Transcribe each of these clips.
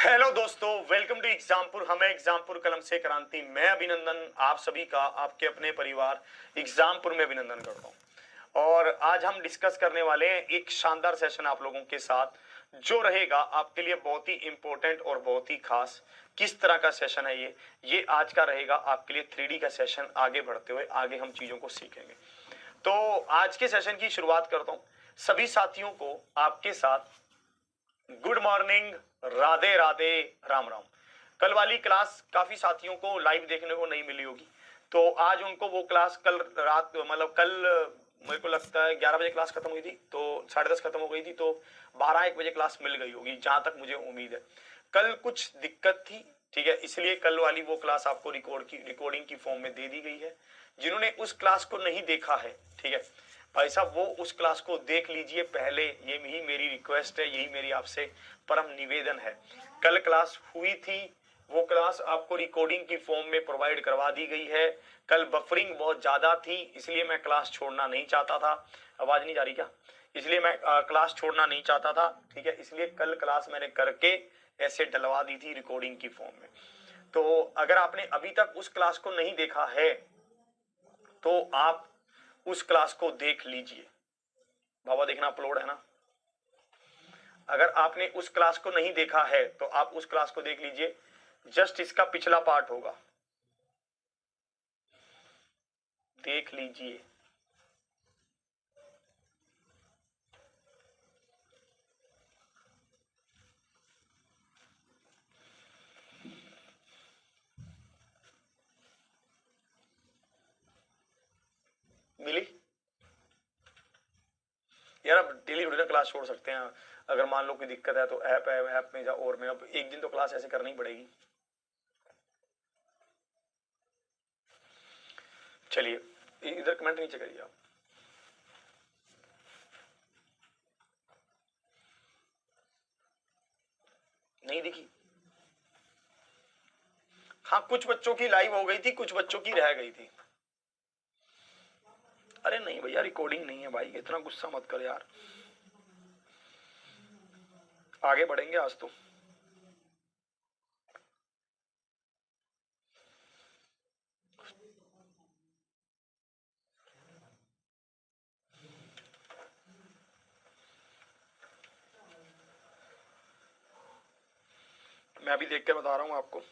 Hello दोस्तों, welcome to Exampur. हमें एग्जामपुर कलम से क्रांति। मैं अभिनंदन आप सभी का, आपके अपने परिवार एग्जामपुर में अभिनंदन करता हूं। और आज हम डिस्कस करने वाले हैं एक शानदार सेशन आप लोगों के साथ, जो रहेगा आपके लिए बहुत ही इंपॉर्टेंट और बहुत ही खास। किस तरह का सेशन है ये आज का रहेगा आपके लिए 3D का सेशन। आगे बढ़ते हुए आगे हम चीजों को सीखेंगे। तो आज के सेशन की शुरुआत करता हूं। सभी साथियों को आपके साथ गुड मॉर्निंग, राधे राधे, राम राम। कल वाली क्लास काफी साथियों को लाइव देखने को नहीं मिली होगी, तो आज उनको वो क्लास कल रात कल मेरे को लगता है 11 बजे क्लास खत्म हुई थी, तो 10:30 खत्म हो गई थी, तो 12-1 बजे क्लास मिल गई होगी जहां तक मुझे उम्मीद है। कल कुछ दिक्कत थी, ठीक है, इसलिए कल वाली वो क्लास आपको रिकॉर्डिंग की फॉर्म में दे दी गई है। जिन्होंने उस क्लास को नहीं देखा है, ठीक है भाई साहब, वो उस क्लास को देख लीजिए पहले। यही मेरी रिक्वेस्ट है, यही मेरी आपसे परम निवेदन है। कल क्लास हुई थी, वो क्लास आपको रिकॉर्डिंग की फॉर्म में प्रोवाइड करवा दी गई है। कल बफरिंग बहुत ज्यादा थी, इसलिए मैं क्लास छोड़ना नहीं चाहता था। आवाज नहीं जा रही क्या? इसलिए मैं क्लास छोड़ना नहीं चाहता था, ठीक है, इसलिए कल क्लास मैंने करके ऐसे डलवा दी थी रिकॉर्डिंग की फॉर्म में। तो अगर आपने अभी तक उस क्लास को नहीं देखा है तो आप उस क्लास को देख लीजिए। बाबा देखना अपलोड है ना? अगर आपने उस क्लास को नहीं देखा है तो आप उस क्लास को देख लीजिए। जस्ट इसका पिछला पार्ट होगा, देख लीजिए। मिली यार? अब डेली थोड़ी ना क्लास छोड़ सकते हैं। अगर मान लो कोई दिक्कत है तो ऐप है, ऐप में जा, और में अब एक दिन तो क्लास ऐसे करनी पड़ेगी। चलिए इधर कमेंट नीचे करिए आप। नहीं दिखी? हाँ, कुछ बच्चों की लाइव हो गई थी, कुछ बच्चों की रह गई थी। अरे नहीं भैया, रिकॉर्डिंग नहीं है भाई, इतना गुस्सा मत कर यार। आगे बढ़ेंगे आज तो। मैं अभी देख के बता रहा हूं आपको।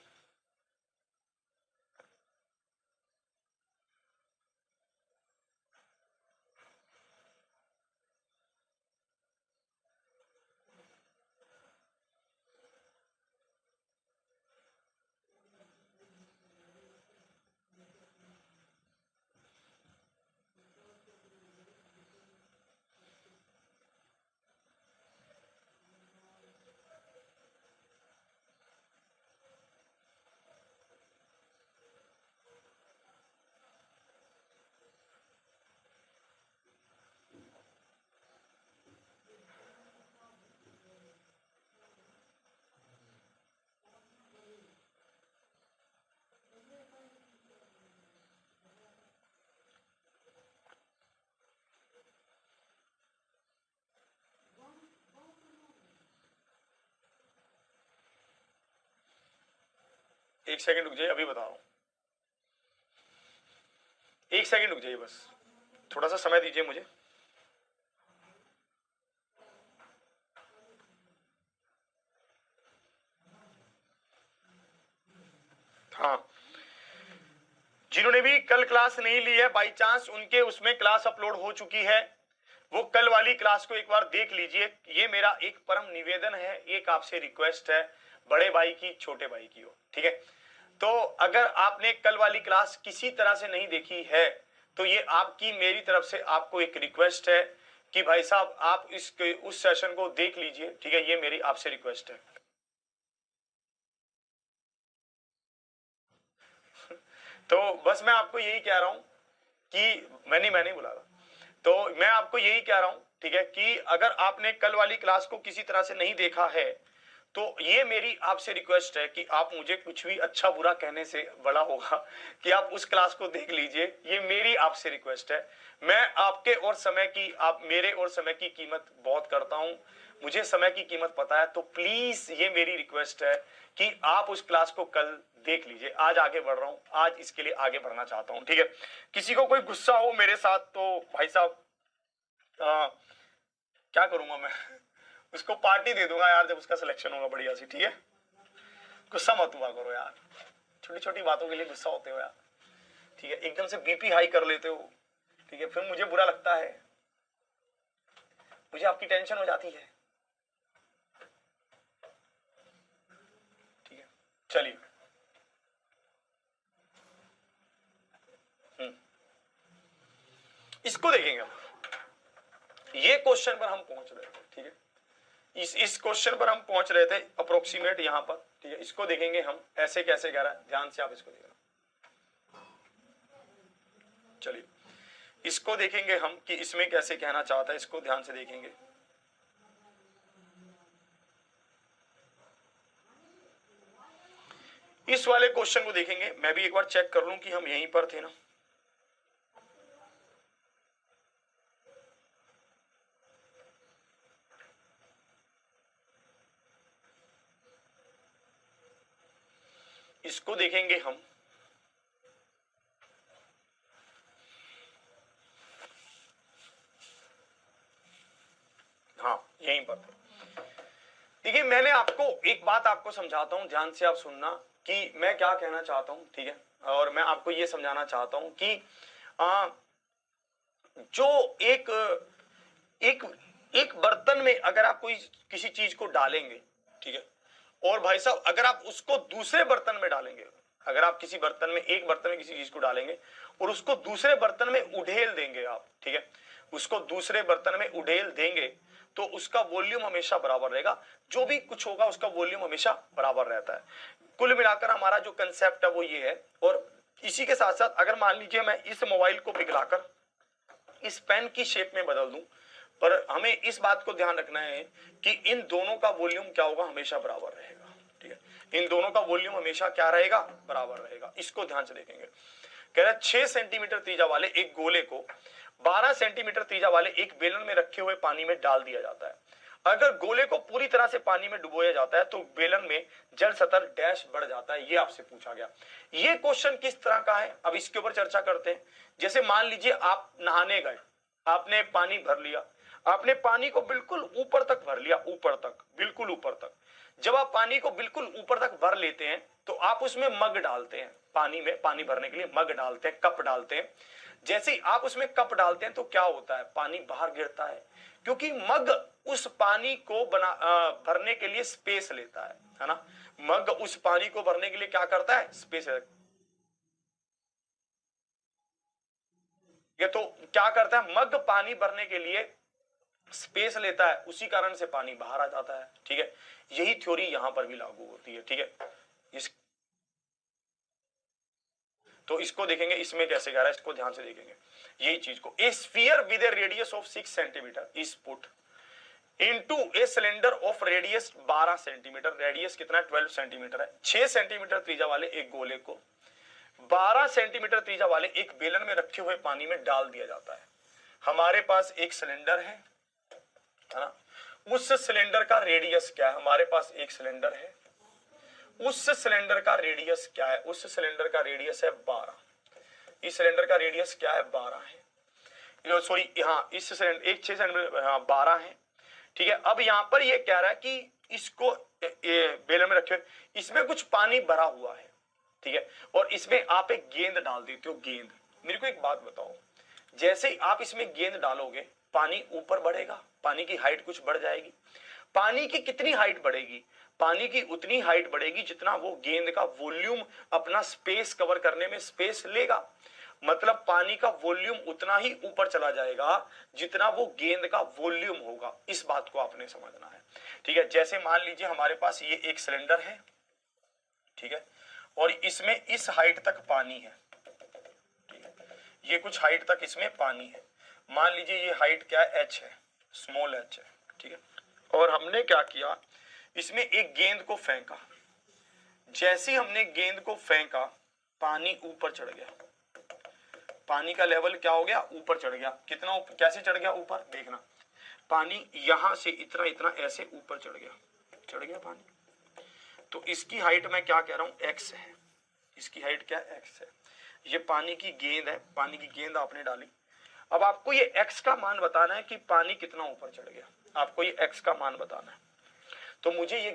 एक सेकंड रुक जाइए, अभी बता रहा हूं। एक सेकंड रुक जाइए, बस थोड़ा सा समय दीजिए मुझे। हाँ, जिन्होंने भी कल क्लास नहीं ली है, बाई चांस उनके उसमें क्लास अपलोड हो चुकी है, वो कल वाली क्लास को एक बार देख लीजिए। ये मेरा एक परम निवेदन है, एक आपसे रिक्वेस्ट है, बड़े भाई की छोटे भाई की हो, ठीक है। तो अगर आपने कल वाली क्लास किसी तरह से नहीं देखी है तो ये आपकी मेरी तरफ से आपको एक रिक्वेस्ट है कि भाई साहब आप उस सेशन को देख लीजिए, ठीक है, ये मेरी आपसे रिक्वेस्ट है। तो बस मैं आपको यही कह रहा हूं कि मैंने बुला रहा, तो मैं आपको यही कह रहा हूं, ठीक है, कि अगर आपने कल वाली क्लास को किसी तरह से नहीं देखा है तो ये मेरी आपसे रिक्वेस्ट है कि आप मुझे कुछ भी अच्छा बुरा कहने से बड़ा होगा कि आप उस क्लास को देख लीजिए। ये मेरी आपसे रिक्वेस्ट है। मैं आपके और समय की, आप मेरे और समय की कीमत बहुत करता हूं। मुझे समय की कीमत पता है, तो प्लीज ये मेरी रिक्वेस्ट है कि आप उस क्लास को कल देख लीजिए। आज आगे बढ़ रहा हूं, आज इसके लिए आगे बढ़ना चाहता हूं, ठीक है। किसी को कोई गुस्सा हो मेरे साथ तो भाई साहब क्या करूंगा मैं उसको पार्टी दे दूंगा यार जब उसका सिलेक्शन होगा बढ़िया सी, ठीक है। गुस्सा मत हुआ करो यार, छोटी छोटी बातों के लिए गुस्सा होते हो यार, ठीक है। एकदम से बीपी हाई कर लेते हो, ठीक है, फिर मुझे बुरा लगता है, मुझे आपकी टेंशन हो जाती है, ठीक है। चलिए इसको देखेंगे हम, ये क्वेश्चन पर हम पहुंच रहे थे, ठीक है। इस क्वेश्चन पर हम पहुंच रहे थे अप्रोक्सीमेट यहां पर, ठीक है। इसको देखेंगे हम ऐसे कैसे कह रहा है, ध्यान से आप इसको देखना। चलिए इसको देखेंगे हम कि इसमें कैसे कहना चाहता है, इसको ध्यान से देखेंगे। इस वाले क्वेश्चन को देखेंगे, मैं भी एक बार चेक कर लूं कि हम यहीं पर थे ना। इसको देखेंगे हम, हाँ यहीं पर थे। देखिए मैंने आपको एक बात आपको समझाता हूं, ध्यान से आप सुनना कि मैं क्या कहना चाहता हूं, ठीक है। और मैं आपको ये समझाना चाहता हूं कि जो एक एक एक बर्तन में अगर आप कोई किसी चीज को डालेंगे, ठीक है, और भाई साहब अगर आप उसको दूसरे बर्तन में डालेंगे, अगर आप किसी बर्तन में, एक बर्तन में किसी चीज को डालेंगे और उसको दूसरे बर्तन में उड़ेल देंगे आप, ठीक है, उसको दूसरे बर्तन में उड़ेल देंगे तो उसका वॉल्यूम हमेशा बराबर रहेगा, जो भी कुछ होगा उसका वॉल्यूम हमेशा बराबर रहता है। कुल मिलाकर हमारा जो कंसेप्ट है वो ये है। और इसी के साथ साथ अगर मान लीजिए मैं इस मोबाइल को पिघलाकर इस पेन की शेप में बदल दूं, पर हमें इस बात को ध्यान रखना है कि इन दोनों का वॉल्यूम क्या होगा, हमेशा बराबर रहेगा, ठीक है। इन दोनों का वॉल्यूम हमेशा क्या रहेगा, बराबर रहेगा। इसको ध्यान से देखेंगे। कह रहा है 6 सेंटीमीटर त्रिज्या वाले एक गोले को 12 सेंटीमीटर त्रिज्या वाले एक बेलन में रखे हुए पानी में डाल दिया जाता है। अगर गोले को पूरी तरह से पानी में डुबोया जाता है तो बेलन में जल स्तर डैश बढ़ जाता है, ये आपसे पूछा गया। ये क्वेश्चन किस तरह का है, अब इसके ऊपर चर्चा करते हैं। जैसे मान लीजिए आप नहाने गए, आपने पानी भर लिया, आपने पानी को बिल्कुल ऊपर तक भर लिया, ऊपर तक, बिल्कुल ऊपर तक। जब आप पानी को बिल्कुल ऊपर तक भर लेते हैं तो आप उसमें मग डालते हैं, पानी में पानी भरने के लिए मग डालते हैं, कप डालते हैं। जैसे ही आप उसमें कप डालते हैं तो क्या होता है, पानी बाहर गिरता है, क्योंकि मग उस पानी को भरने के लिए स्पेस लेता है ना। मग उस पानी को भरने के लिए क्या करता है, स्पेस। ये तो क्या करता है, मग पानी भरने के लिए स्पेस लेता है, उसी कारण से पानी बाहर आ जाता है, ठीक है। यही थ्योरी यहां पर भी लागू होती है, ठीक है। इस तो इसको देखेंगे, इसमें कैसे कह रहा है, इसको ध्यान से देखेंगे। यही चीज को, ए sphere with A radius of 6 centimetre is put into a cylinder of radius 12 centimetre. Radius कितना है, 12 सेंटीमीटर है। 6 सेंटीमीटर त्रिज्या वाले एक गोले को 12 सेंटीमीटर त्रिज्या वाले एक बेलन में रखे हुए पानी में डाल दिया जाता है। हमारे पास एक सिलेंडर है ना, उस सिलेंडर का रेडियस क्या है, हमारे पास एक सिलेंडर है, उस सिलेंडर का रेडियस क्या है, उस सिलेंडर का रेडियस है 12। इस सिलेंडर का रेडियस क्या है, 12 है, सॉरी हाँ, इस सिलेंडर एक 6 सेंटीमीटर, हाँ 12 है, ठीक है। अब यहां पर ये कह रहा है कि इसको बेलन में रखे, इसमें कुछ पानी भरा हुआ है, ठीक है, और इसमें आप एक गेंद डाल देते हो, गेंद। मेरे को एक बात बताओ, जैसे ही आप इसमें गेंद डालोगे पानी ऊपर बढ़ेगा, पानी की हाइट कुछ बढ़ जाएगी। पानी की कितनी हाइट बढ़ेगी, पानी की उतनी हाइट बढ़ेगी जितना वो गेंद का वॉल्यूम अपना स्पेस कवर करने में स्पेस लेगा। मतलब पानी का वॉल्यूम उतना ही ऊपर चला जाएगा जितना वो गेंद का वॉल्यूम होगा। इस बात को आपने समझना है, ठीक है। जैसे मान लीजिए हमारे पास ये एक सिलेंडर है, ठीक है, और इसमें इस हाइट तक पानी है, ठीक है, ये कुछ हाइट तक इसमें पानी है। मान लीजिए ये हाइट क्या है, h है, स्मॉल h है, ठीक है। और हमने क्या किया, इसमें एक गेंद को फेंका। जैसे ही हमने गेंद को फेंका पानी ऊपर चढ़ गया, पानी का लेवल क्या हो गया, ऊपर चढ़ गया। कितना कैसे चढ़ गया ऊपर, देखना। पानी यहां से इतना इतना ऐसे ऊपर चढ़ गया पानी, तो इसकी हाइट मैं क्या कह रहा हूं, x है। इसकी हाइट क्या x है। ये पानी की गेंद है, पानी की गेंद आपने डाली। अब आपको ये x का मान बताना है कि पानी कितना ऊपर चढ़ गया, आपको ये x का मान बताना है। तो मुझे ये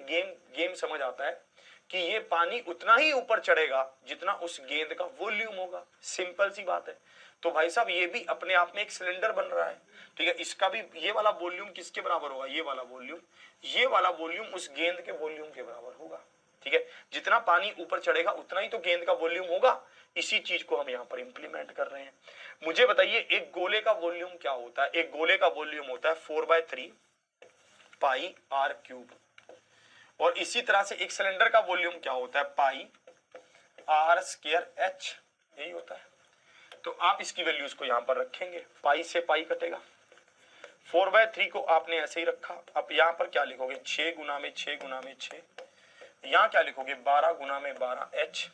गेम समझ आता है कि ये पानी उतना ही ऊपर चढ़ेगा जितना उस गेंद का वॉल्यूम होगा। सिंपल सी बात है। तो भाई साहब ये भी अपने आप में एक सिलेंडर बन रहा है, ठीक है। इसका भी ये वाला वॉल्यूम किसके बराबर होगा, ये वाला वॉल्यूम उस गेंद के वॉल्यूम के बराबर होगा, ठीक है। जितना पानी ऊपर चढ़ेगा उतना ही तो गेंद का वॉल्यूम होगा। इसी चीज को हम यहाँ पर इंप्लीमेंट कर रहे हैं। मुझे बताइए एक गोले का वॉल्यूम क्या होता है। एक गोले का वॉल्यूम होता है 4/3 पाई r क्यूब, और इसी तरह से एक सिलेंडर का वॉल्यूम क्या होता है, पाई r² h, यही होता है। तो आप इसकी वैल्यूज को यहां पर रखेंगे, पाई से पाई कटेगा, 4/3 को आपने ऐसे ही रखा। अब यहां पर क्या लिखोगे, 6 गुना में 6 गुना में 6, यहां क्या लिखोगे 12 गुना में 12 h।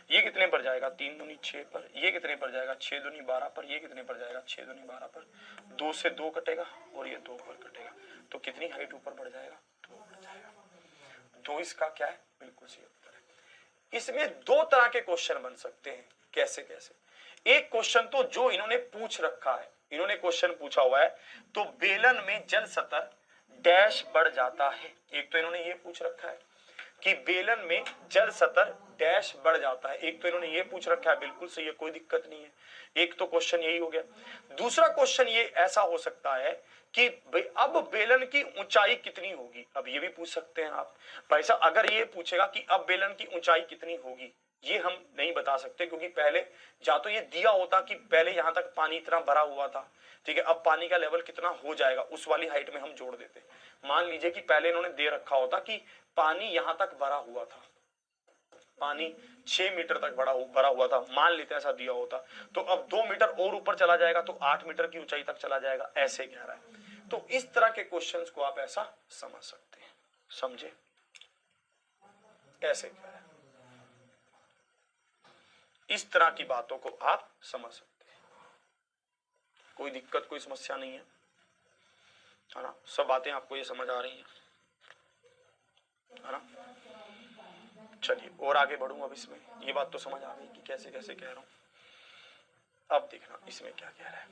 ये कितने पर जाएगा, 3 दूनी 6 पर, ये कितने पर जाएगा 6 दूनी 12 पर, ये कितने पर जाएगा 6 दूनी 12 पर, 2 से 2 कटेगा और ये 2 पर कटेगा। तो कितनी हाइट ऊपर बढ़ जाएगा, 2 बढ़ जाएगा। 2 इसका क्या है, बिल्कुल सही उत्तर है। इसमें दो तरह के क्वेश्चन बन सकते हैं। कैसे कैसे, एक क्वेश्चन तो जो इन्होंने पूछ रखा है, इन्होंने क्वेश्चन पूछा हुआ है तो बेलन में जल स्तर डैश बढ़ जाता है। एक तो इन्होंने ये पूछ रखा है कि बेलन में जल स्तर डैश बढ़ जाता है, एक तो इन्होंने ये पूछ रखा है, बिल्कुल सही है, कोई दिक्कत नहीं है। एक तो क्वेश्चन यही हो गया। दूसरा क्वेश्चन ये ऐसा हो सकता है कि अब बेलन की ऊंचाई कितनी होगी, अब ये भी पूछ सकते हैं आप। भाई साहब अगर ये पूछेगा कि अब बेलन की ऊंचाई कितनी होगी, ये हम नहीं बता सकते, क्योंकि पहले या तो ये दिया होता कि पहले यहां तक पानी इतना भरा हुआ था, ठीक है, अब पानी का लेवल कितना हो जाएगा उस वाली हाइट में हम जोड़ देते। मान लीजिए कि पहले इन्होंने दे रखा होता कि पानी यहां तक भरा हुआ था, पानी 6 मीटर तक भरा हुआ था, मान लेते ऐसा दिया होता, तो अब 2 मीटर और ऊपर चला जाएगा तो 8 मीटर की ऊंचाई तक चला जाएगा, ऐसे कह रहा है। तो इस तरह के क्वेश्चंस को आप ऐसा समझ सकते हैं, समझे, ऐसे कह रहा है। इस तरह की बातों को आप समझ सकते हैं, कोई दिक्कत कोई समस्या नहीं है ना। सब बातें आपको ये समझ आ रही हैं, है ना। चलिए और आगे बढ़ूं। अब इसमें ये बात तो समझ आ गई कि कैसे कैसे कह रहा हूं। अब देखना इसमें क्या कह रहा है।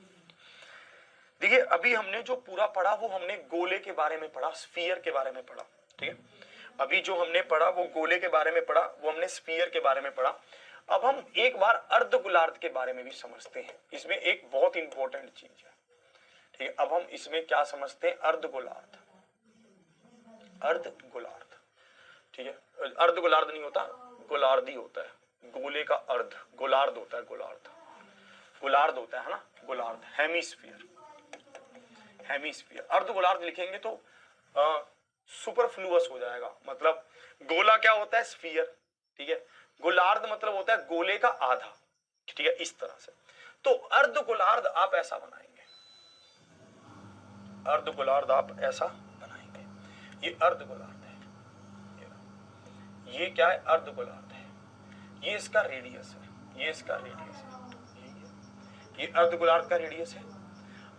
देखिए अभी हमने जो पूरा पढ़ा वो हमने गोले के बारे में पढ़ा, स्फीयर के बारे में पढ़ा, ठीक है। अभी जो हमने पढ़ा वो गोले के बारे में पढ़ा, वो हमने स्फीयर के बारे में पढ़ा। अब हम एक बार अर्धगोलार्ध के बारे में भी समझते हैं। इसमें एक बहुत इंपॉर्टेंट चीज है, ठीक है। अब हम इसमें क्या समझते हैं, अर्धगोलार्ध, अर्धगोलार्ध, ठीक है। अर्धगोलार्ध नहीं होता, गोलार्ध ही होता है। गोले का अर्ध गोलार्ध होता है, गोलार्ध गोलार्ध होता है ना, गोलार्ध, हेमिस्फीयर, हेमिस्फीयर। अर्धगोलार्ध लिखेंगे तो सुपरफ्लुअस हो जाएगा, मतलब गोला क्या होता है, स्फीयर, ठीक है। गोलार्ध मतलब होता है गोले का आधा, ठीक है, इस तरह से। तो अर्धगोलार्ध आप ऐसा बनाएंगे, अर्धगोलार्ध आप ऐसा बनाएंगे। ये अर्धगोलार्ध है, ये क्या है, अर्धगोलार्ध है। ये इसका रेडियस है, ये इसका रेडियस है, ये अर्धगोलार्ध का रेडियस है।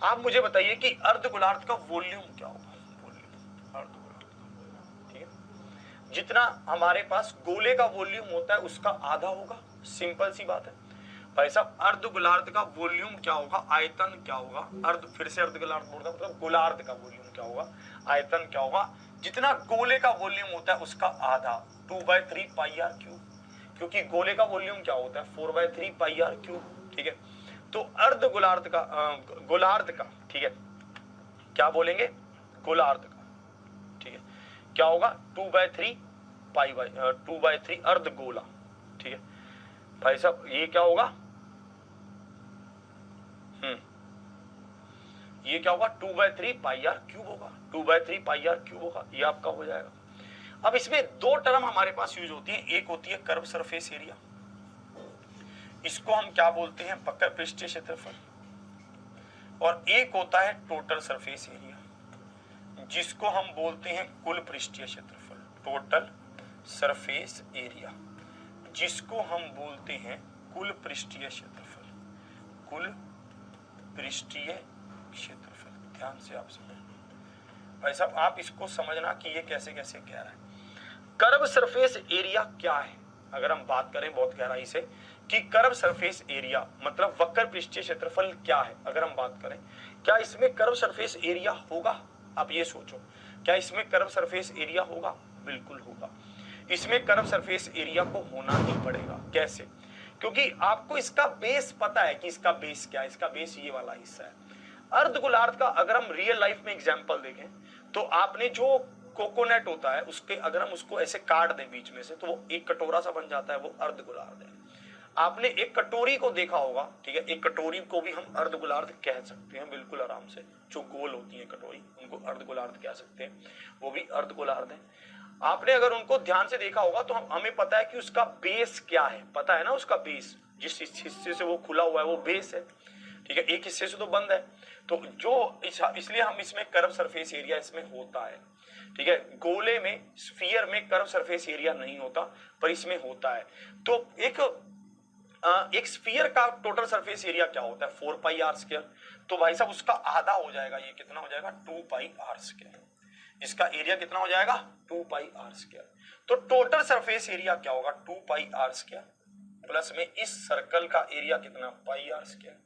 आप मुझे बताइए कि अर्धगोलार्ध का वॉल्यूम क्या होगा, वॉल्यूम अर्धगोलार्ध का, ठीक है। जितना हमारे पास गोले का वॉल्यूम होता है उसका आधा होगा, सिंपल सी बात है। भाई साहब अर्धगोलार्ध का वॉल्यूम क्या होगा, आयतन क्या होगा, फिर से अर्धगोलार्ध बोलता मतलब गोलार्ध का वॉल्यूम क्या होगा, आयतन क्या होगा, जितना गोले का वॉल्यूम होता है उसका आधा, 2/3 पाई r क्यूब, क्योंकि गोले का वॉल्यूम क्या होता है 4/3 पाई r क्यूब, ठीक है। तो अर्धगोलार्ध का गोलार्ध का, ठीक है, क्या बोलेंगे, गोलार्ध का, ठीक है, क्या होगा 2/3 पाई 2/3 अर्धगोला, ठीक है। भाई साहब ये क्या होगा, ये क्या होगा 2/3 पाई r क्यूब होगा, 2/3 पाई r क्यूब होगा, ये आपका हो जाएगा। अब इसमें दो टर्म हमारे पास यूज होती है, एक होती है कर्व सरफेस एरिया, इसको हम क्या बोलते हैं, वक्र पृष्ठीय क्षेत्रफल, और एक होता है टोटल सरफेस एरिया, जिसको हम बोलते हैं कुल पृष्ठीय क्षेत्रफल, टोटल सरफेस एरिया, जिसको हम बोलते हैं कुल पृष्ठीय क्षेत्रफल, कुल पृष्ठीय क्षेत्रफल। ध्यान से आप सुनें, भाई साहब आप इसको समझना कि ये कैसे कैसे कह रहा है। कर्व सरफेस एरिया क्या है, अगर हम बात करें बहुत गहराई से कि कर्व सरफेस एरिया मतलब वक्र पृष्ठीय क्षेत्रफल क्या है, अगर हम बात करें क्या इसमें कर्व सरफेस एरिया होगा, आप ये सोचो क्या इसमें कर्व सरफेस एरिया होगा, बिल्कुल होगा। इसमें कर्व सरफेस एरिया को होना ही पड़ेगा। कैसे? क्योंकि आपको इसका बेस पता है कि इसका बेस क्या है, इसका बेस ये वाला हिस्सा है। अर्धगोलार्ध का अगर हम रियल लाइफ में एग्जांपल देखें तो आपने जो कोकोनट होता है उसके अगर हम उसको ऐसे काट दें बीच में से तो वो एक कटोरा सा बन जाता है, वो अर्धगोलार्ध है। आपने एक कटोरी को देखा होगा, ठीक है, एक कटोरी को भी हम अर्धगोलार्ध कह सकते हैं बिल्कुल आराम से। जो गोल होती है कटोरी उनको अर्धगोलार्ध कह सकते हैं, वो भी अर्धगोलार्ध है। आपने अगर उनको ध्यान से देखा होगा तो हमें पता है कि उसका बेस क्या है, पता है ना, उसका बेस जिस हिस्से से वो खुला हुआ है वो बेस है, ठीक है, एक हिस्से से तो बंद है। तो जो इसलिए हम इसमें कर्व सरफेस एरिया इसमें होता है, ठीक है। गोले में स्फीयर में कर्व सरफेस एरिया नहीं होता पर इसमें होता है। तो एक स्फीयर का टोटल सरफेस एरिया क्या होता है, 4 पाई आर स्क्वायर। तो भाई साहब उसका आधा हो जाएगा, ये कितना हो जाएगा, 2 पाई आर स्क्वायर। इसका एरिया कितना हो जाएगा, 2 पाई आर स्क्वायर। तो टोटल सरफेस एरिया क्या होगा, 2 पाई आर स्क्वायर प्लस में इस सर्कल का एरिया कितना, पाई आर स्क्वायर।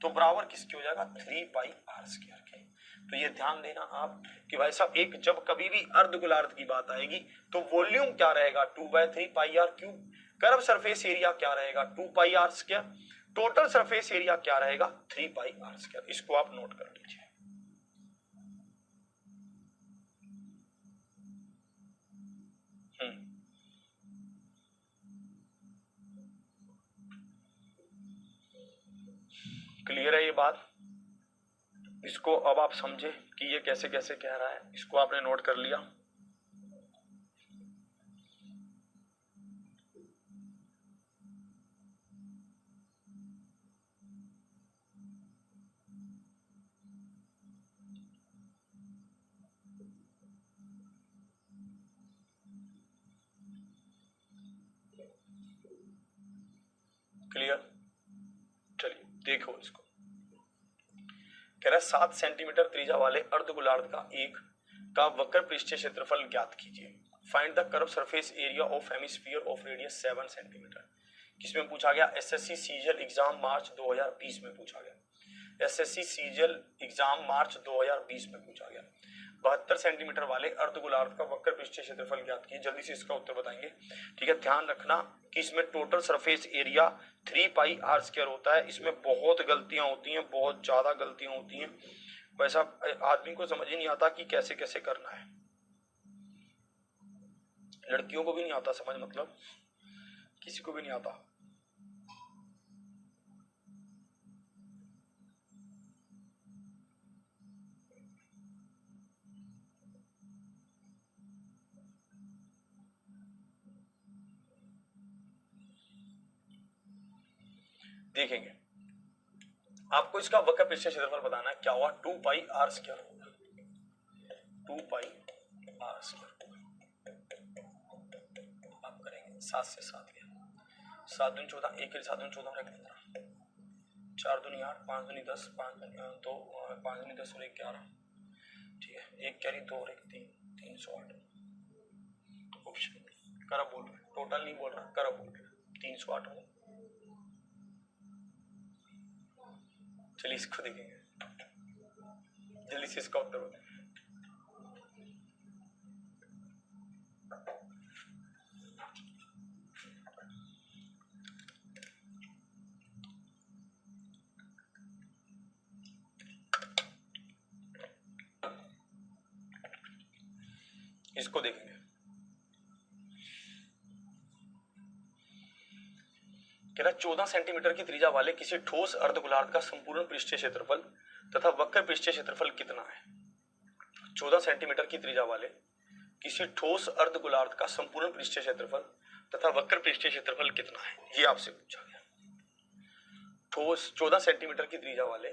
तो बराबर किसके हो जाएगा, 3 पाई आर स्क्वायर के। तो ये ध्यान देना आप कि भाई साहब एक जब कभी भी अर्धगोलार्ध की बात आएगी तो वॉल्यूम क्या रहेगा, 2/3 pi r cube. Curve surface area क्या रहेगा, 2 pi r square. Total surface area क्या रहेगा, 3 पाई आर स्क्वायर। इसको आप नोट कर लीजिए। क्लियर है ये बात? इसको अब आप समझे कि ये कैसे कैसे कह रहा है, इसको आपने नोट कर लिया। क्लियर? चलिए देखो इसको, कह रहा है 7 सेंटीमीटर त्रिज्या वाले अर्धगोलार्ध का एक का वक्र पृष्ठीय क्षेत्रफल ज्ञात कीजिए। Find the curve surface area of hemisphere of radius 7 centimetre. किसमें पूछा गया, एसएससी सीजीएल एग्जाम मार्च 2020 में पूछा गया। एसएससी सीजीएल एग्जाम मार्च 2020 में पूछा गया। 72 सेंटीमीटर वाले अर्धगोलार्ध का वक्र पृष्ठीय क्षेत्रफल ज्ञात कीजिए। जल्दी से इसका उत्तर बताएंगे, ठीक है। ध्यान रखना कि इसमें total surface area 3 pi r square होता है। इसमें बहुत गलतियां होती हैं, बहुत ज्यादा गलतियां होती हैं। वैसा आदमी को समझ ही नहीं आता कि कैसे कैसे करना है। लड़कियों को भी नहीं आता समझ, मतलब किसी को भी नहीं आता। देखेंगे आपको इसका वक्र पृष्ठीय क्षेत्रफल बताना है, क्या हुआ, 2 पाई आर स्क्वायर होगा, 2 पाई आर स्क्वायर। आप करेंगे 7 से 7 गया, 7 दूनी 14, 1 7 दूनी 14 और 1 15, 4 दूनी 8, 5 दूनी 10, 5 दूनी 2, 5 दूनी 10 और 1 11, ठीक है। 1 कैरी 2 और 1 3, 308। ऑप्शन करब बोल रहे, टोटल नहीं बोल रहा, करब बोल रहे, 308 होगा। चलिए इसको देखेंगे, जल्दी से इसका उत्तर बताएं। इसको देखेंगे, कह रहा 14 सेंटीमीटर की त्रिज्या वाले किसी ठोस अर्धगोलार्ध का संपूर्ण पृष्ठीय क्षेत्रफल तथा वक्र पृष्ठीय क्षेत्रफल कितना है। 14 सेंटीमीटर की त्रिज्या वाले किसी ठोस अर्धगोलार्ध का संपूर्ण पृष्ठीय क्षेत्रफल तथा वक्र पृष्ठीय क्षेत्रफल कितना है, ये आपसे पूछा गया। ठोस 14 सेंटीमीटर की त्रिज्या वाले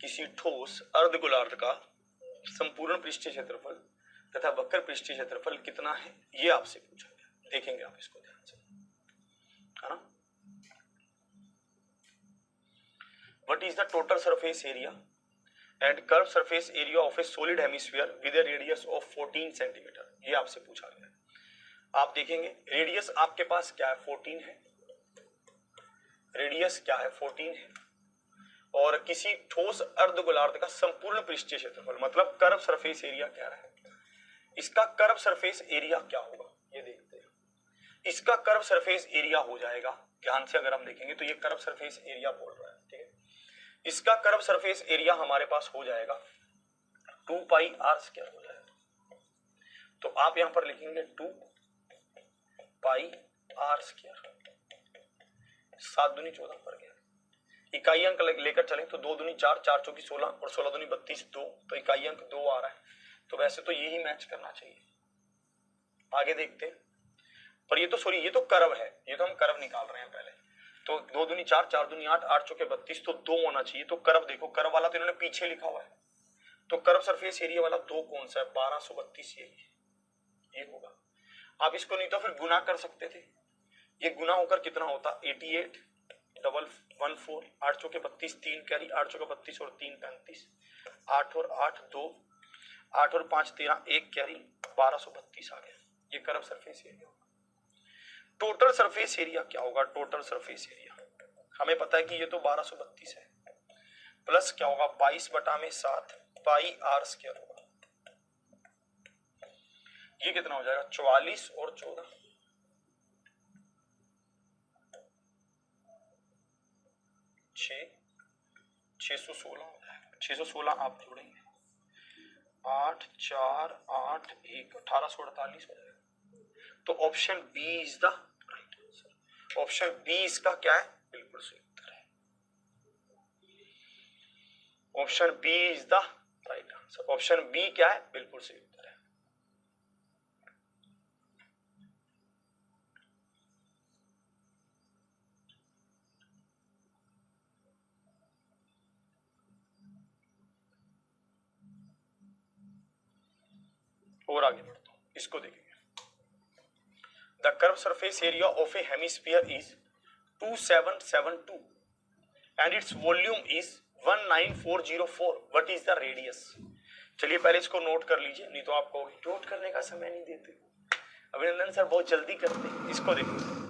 किसी ठोस अर्धगोलार्ध का संपूर्ण पृष्ठीय क्षेत्रफल तथा वक्र पृष्ठीय क्षेत्रफल कितना है, ये आपसे पूछा गया। देखेंगे आप इसको ध्यान से, है ना। What is the total surface area and curve surface area of A solid hemisphere with A radius of 14 centimetre, ये आपसे पूछा गया है। आप देखेंगे रेडियस आपके पास क्या है, 14 है, रेडियस क्या है, 14 है, और किसी ठोस अर्धगोलार्ध का संपूर्ण पृष्ठीय क्षेत्रफल मतलब कर्व सरफेस एरिया क्या है, इसका कर्व सरफेस एरिया क्या होगा ये देखते हैं। इसका कर्व सरफेस एरिया हो जाएगा, ध्यान से अगर हम देखेंगे तो ये कर्व सरफेस एरिया बोल रहा है, ठीक है। इसका कर्व सरफेस एरिया हमारे पास हो जाएगा 2 पाई आर स्क्वायर हो जाएगा। तो आप यहां पर लिखेंगे 2 पाई आर स्क्वायर, 7 दूनी 14 पर गया। इकाई अंक लेकर चलें तो 2 दूनी 4, 4 चौकी 16 और 16 दूनी 32, 2, तो इकाई अंक 2 आ रहा है। तो वैसे तो यही मैच करना चाहिए। आगे देखते हैं, पर ये तो सॉरी ये तो कर्व है, ये तो हम कर्व निकाल रहे हैं पहले। तो 2 दूनी 4, 4 दूनी 8, 8 चौके 32, तो 2 होना चाहिए। तो कर्व देखो, कर्व वाला तो इन्होंने पीछे लिखा हुआ है, तो कर्व सरफेस एरिया वाला 2 कौन सा है, 1232, ये होगा। आप इसको नहीं तो फिर गुना कर सकते थे, ये गुना होकर कितना होता, 88 डबल 14, 8 चौके 32, 3 कैरी, 8 चौके 32 और 3 35, 8 और 8 2, 8 और 5 13, 1 कैरी, 1232 आ गया। ये कर्व सरफेस एरिया होगा। टोटल सरफेस एरिया क्या होगा, टोटल सरफेस एरिया हमें पता है कि ये तो 1232 है, प्लस क्या होगा 22/7 पाई आर स्क्वायर होगा। ये कितना हो जाएगा, 44 और 14, 616 हो जाएगा। 616 आप जोड़ेंगे 8 4 8 1 1848 हो जाएगा। तो option B is the right answer. Option B इसका क्या है, बिल्कुल सही उत्तर है। Option B is the right answer. Option B क्या है, बिल्कुल सही उत्तर है। और आगे बढ़ता हूं, इसको देखेंगे। The curve surface area of A hemisphere is 2772 and its volume is 19404। What is the radius. चलिए पहले इसको नोट कर लीजिए, नहीं तो आप कहोगे नोट करने का समय नहीं देते, अभिनंदन सर बहुत जल्दी करते हैं। इसको देखिए,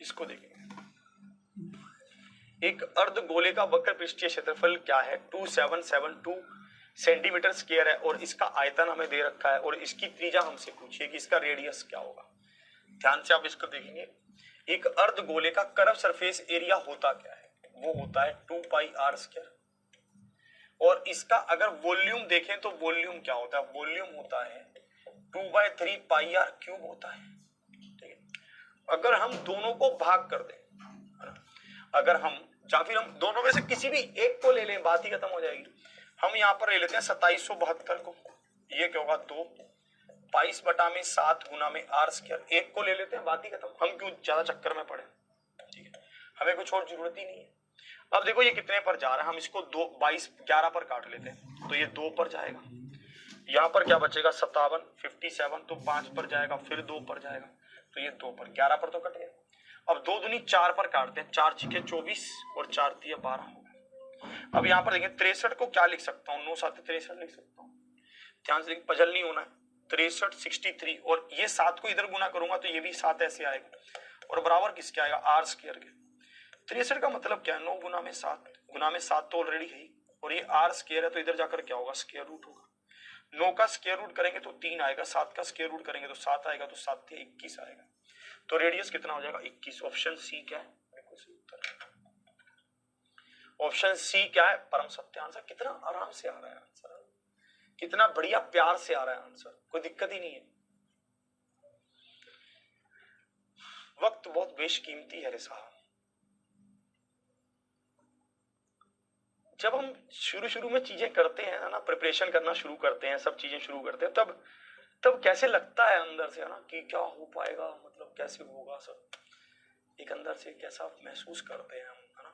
इसको देखेंगे। एक अर्धगोले का वक्र पृष्ठीय क्षेत्रफल क्या है, 2772 सेंटीमीटर स्क्वायर है, और इसका आयतन हमें दे रखा है, और इसकी त्रिज्या हमसे पूछिए कि इसका रेडियस क्या होगा। ध्यान से आप इसको देखेंगे, एक अर्धगोले का कर्व सरफेस एरिया होता क्या है, वो होता है 2 पाई आर स्क्वायर, और इसका अगर वॉल्यूम देखें तो वॉल्यूम क्या होता है, वॉल्यूम होता है 2/3 पाई आर क्यूब होता है। अगर हम दोनों को भाग कर दें, अगर हम या फिर हम दोनों में से किसी भी एक को ले लें, बात ही खत्म हो जाएगी। हम यहाँ पर ले लेते हैं 2772 को, ये क्या होगा 2 22/7 गुना में आर स्क्वायर, एक को ले लेते हैं, बात ही खत्म। हम क्यों ज्यादा चक्कर में पड़े, ठीक है, हमें कुछ और जरूरत ही नहीं है। अब देखो ये कितने पर जा रहा है, हम इसको 2 22 11 पर काट लेते हैं, तो ये 2 पर जाएगा। यहाँ पर क्या बचेगा 57 57, तो 5 पर जाएगा, फिर 2 पर जाएगा, तो ये 2 पर, 11 पर तो कटेगा। अब 2 दूनी 4 पर काटते हैं, 4 छीके 24 और 4 तिया 12 हो गया। अब यहाँ पर देखें 63 को क्या लिख सकता हूँ, 9 7 63 लिख सकता हूँ। ध्यान से पजल नहीं होना है, 63 63, और ये 7 को इधर गुना करूंगा तो ये भी 7 ऐसे आएगा, और बराबर किसके आएगा, आर स्क्वायर के। 63 का मतलब क्या है, 9 गुना में 7, गुना में 7 तो ऑलरेडी है, और ये आर स्क्वायर है, तो इधर जाकर क्या होगा, स्क्वायर रूट होगा। 9 का स्क्वायर रूट करेंगे तो 3 आएगा, 7 का स्क्वायर रूट करेंगे तो 7 आएगा, तो 7 से 21 आएगा। तो रेडियस कितना हो जाएगा, 21। ऑप्शन सी क्या है, बिल्कुल सही उत्तर है। ऑप्शन सी क्या है, परम सत्य आंसर। कितना आराम से आ रहा है आंसर, कितना बढ़िया प्यार से आ रहा है आंसर, कोई दिक्कत ही नहीं है। वक्त बहुत बेशकीमती है रे साहब, जब हम शुरू में चीजें करते हैं ना, प्रिपरेशन करना शुरू करते हैं, सब चीजें शुरू करते हैं, तब कैसे लगता है अंदर से, है ना, कि क्या हो पाएगा, मतलब कैसे होगा सब, एक अंदर से कैसा महसूस करते हैं हम, है ना,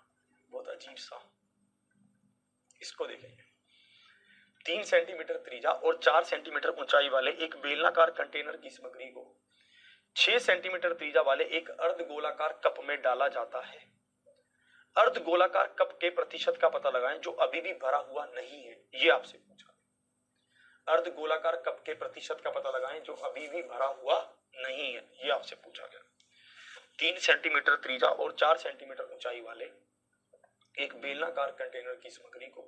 बहुत अजीब सा। इसको देखेंगे, 3 सेंटीमीटर त्रिज्या और 4 सेंटीमीटर ऊंचाई वाले एक बेलनाकार कंटेनर की सामग्री को 6 सेंटीमीटर त्रिज्या वाले एक अर्धगोलाकार कप में डाला जाता है। अर्धगोलाकार कप के प्रतिशत का पता लगाएं जो अभी भी भरा हुआ नहीं है। ये आपसे पूछा। अर्धगोलाकार कप के प्रतिशत का पता लगाएं जो अभी भी भरा हुआ नहीं है। ये आपसे पूछा गया। 3 सेंटीमीटर त्रिज्या और 4 सेंटीमीटर ऊंचाई वाले एक बेलनाकार कंटेनर की सामग्री को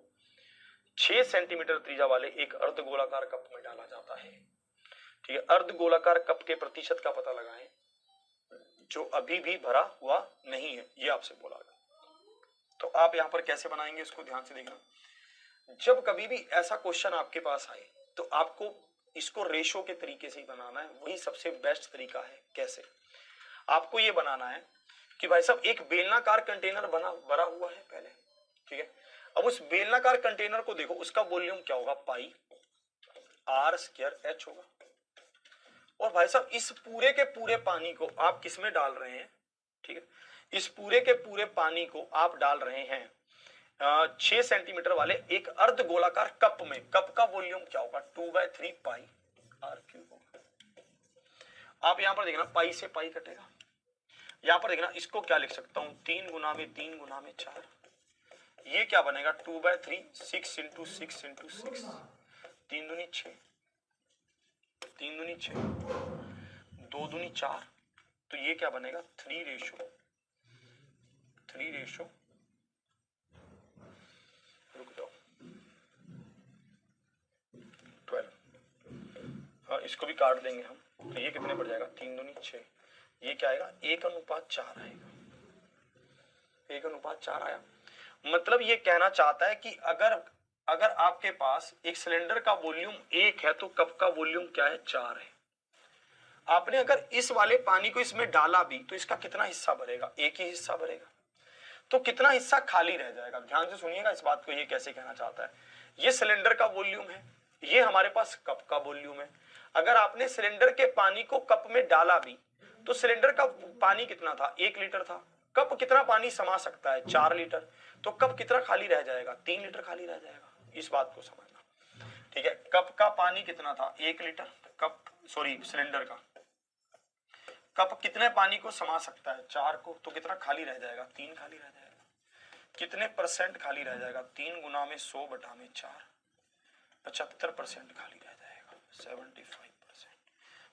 6 सेंटीमीटर त्रिज्या वाले एक अर्धगोलाकार कप में डाला जाता है। ठीक है, अर्धगोलाकार कप के प्रतिशत का पता लगाएं जो अभी भी भरा हुआ नहीं है। ये आपसे बोला गया। तो आप यहां पर कैसे बनाएंगे, इसको ध्यान से देखना। जब कभी भी ऐसा क्वेश्चन आपके पास आए तो आपको इसको रेशो के तरीके से ही बनाना है। वही सबसे बेस्ट तरीका है। कैसे? आपको ये बनाना है कि भाई साहब एक बेलनाकार कंटेनर भरा हुआ है पहले। ठीक है, अब उस बेलनाकार कंटेनर को देखो, उसका वॉल्यूम क्या होगा, पाई आर स्क्वायर एच होगा। और भाई साहब इस पूरे के पूरे पानी को आप किस में डाल रहे हैं? ठीक है, इस पूरे के पूरे पानी को आप डाल रहे हैं 6 सेंटीमीटर वाले एक अर्धगोलाकार कप में। कप का वॉल्यूम क्या होगा? 2/3 पाई आर क्यूब होगा। आप यहां पर देखना, पाई से पाई कटेगा। यहां पर देखना, इसको क्या लिख सकता हूं, 3 गुना में 3 गुना में 4। ये क्या बनेगा? 2/3 6 इंटू 6 इंटू 6, 3 दूनी 6, 3 दूनी 6, 2 दूनी 4। तो ये क्या बनेगा? 3:3 रुक जाओ 12। हाँ, इसको भी काट देंगे हम। तो ये कितने पड़ जाएगा? 3 दूनी 6। ये क्या आएगा? 1:4 आएगा। 1:4 आया। मतलब ये कहना चाहता है कि अगर आपके पास एक सिलेंडर का वॉल्यूम 1 है तो कप का वॉल्यूम क्या है? 4 है। आपने अगर इस वाले पानी को इसमें डाला भी तो इसका कितना हिस्सा भरेगा? एक ही हिस्सा भरेगा। तो कितना हिस्सा खाली रह जाएगा? ध्यान से सुनिएगा इस बात को। ये कैसे कहना चाहता है, ये सिलेंडर का वॉल्यूम है, ये हमारे पास कप का वॉल्यूम है। अगर आपने सिलेंडर के पानी को कप में डाला भी तो सिलेंडर का पानी कितना था? 1 लीटर था। कप कितना पानी समा सकता है? 4 लीटर। तो कप कितना खाली रह जाएगा? 3 लीटर खाली रह जाएगा। इस बात को समझना। ठीक है, कप का पानी कितना था? 1 लीटर। सिलेंडर का कप कितने पानी को समा सकता है? 4 को। तो कितना खाली रह जाएगा? 3 खाली रह जाएगा। कितने परसेंट खाली रह जाएगा? 3 गुना में 100 बटा में 4, 75% खाली रह जाएगा, 75%।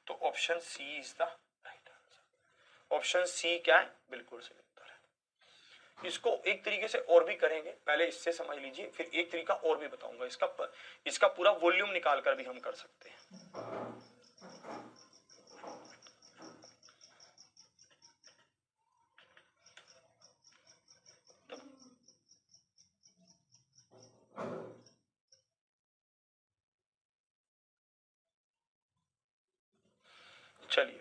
तो option C is the right answer. Option C क्या है? बिल्कुल सही उत्तर है। इसको एक तरीके से और भी करेंगे, पहले इससे समझ लीजिए, फिर एक तरीका और भी बताऊंगा। इसका पूरा वॉल्यूम निकाल कर भी हम कर सकते हैं। चलिए,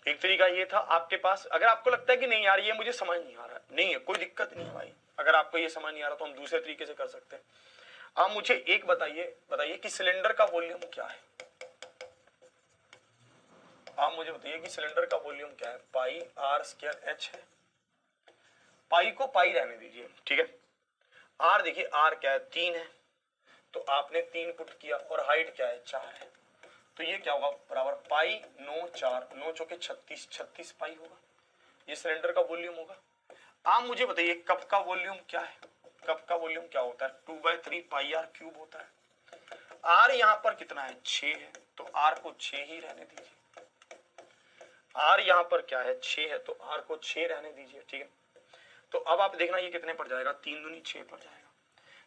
एक तरीका ये था आपके पास। अगर आपको लगता है कि नहीं यार ये मुझे समझ नहीं आ रहा, नहीं है, कोई दिक्कत नहीं है भाई। अगर आपको ये समझ नहीं आ रहा तो हम दूसरे तरीके से कर सकते हैं। आप मुझे एक बताइए कि सिलेंडर का वॉल्यूम क्या है? आप मुझे बताइए कि सिलेंडर का वॉल्यूम क्या है? पाई आर स्क्वायर एच है। पाई को पाई रहने दीजिए, ठीक है। आर देखिए, आर क्या है? 3 है। तो आपने 3 पुट किया और हाइट क्या है? 4 है। तो ये क्या होगा? बराबर पाई 9 4 9 चौके 36, 36 पाई होगा। ये सिलेंडर का वॉल्यूम होगा। आप मुझे बताइए कप का वॉल्यूम क्या है? कप का वॉल्यूम क्या होता है? 2/3 पाई आर क्यूब होता है। आर यहां पर कितना है? 6 है। तो आर को 6 ही रहने दीजिए। आर यहां पर क्या है? 6 है। तो आर को 6 रहने दीजिए, ठीक है। तो अब आप देखना ये कितने पड़ जाएगा? 3 दूनी 6 पड़ जाएगा।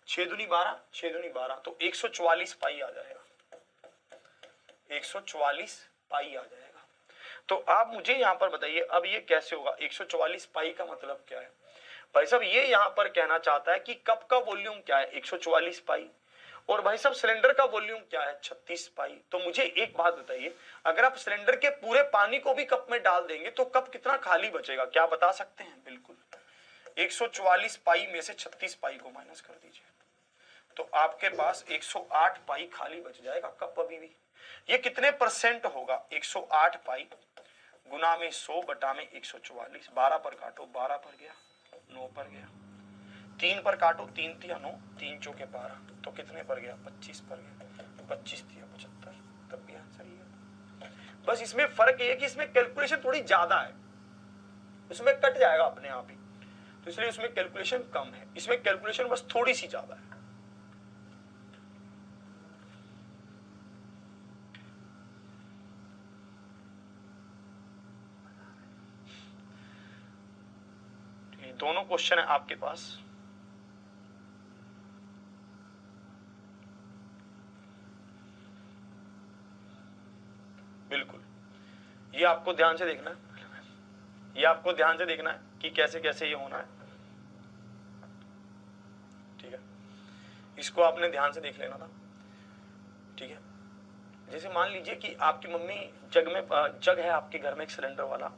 6 दूनी 12, 6 दूनी 12, तो 144 पाई आ जाएगा। 144 पाई आ जाएगा। तो आप मुझे यहां पर बताइए अब ये कैसे होगा? 144 पाई का मतलब क्या है भाई साहब? ये यहां पर कहना चाहता है कि कप का वॉल्यूम क्या है? 144 पाई। और भाई साहब सिलेंडर का वॉल्यूम क्या है? 36 पाई। तो मुझे एक बात बताइए, अगर आप सिलेंडर के पूरे पानी को भी कप में डाल देंगे तो कप कितना खाली बचेगा? क्या बता सकते हैं? बिल्कुल 144 पाई में से 36 पाई को माइनस कर दीजिए, तो आपके पास 108 पाई खाली बच जाएगा कप अभी भी। ये कितने परसेंट होगा? 108 पाई गुना में 100 बटा में 144, 12 पर काटो 12 पर गया, 9 पर गया, 3 पर काटो 3 तिया 9, 3 चौके 12, तो कितने पर गया? 25 पर गया, 25 तिया 75, तब भी आंसर ही है। बस इसमें फर्क ये है कि इसमें कैलकुलेशन थोड़ी ज्यादा है, उसमें कट जाएगा अपने आप ही, तो इसलिए उसमें कैलकुलेशन कम है, इसमें कैलकुलेशन बस थोड़ी सी ज्यादा है। दोनों क्वेश्चन है आपके पास। बिल्कुल, ये आपको ध्यान से देखना है, ये आपको ध्यान से देखना है कि कैसे कैसे ये होना है, ठीक है, इसको आपने ध्यान से देख लेना था, ठीक है। जैसे मान लीजिए कि आपकी मम्मी जग है आपके घर में एक सिलेंडर वाला,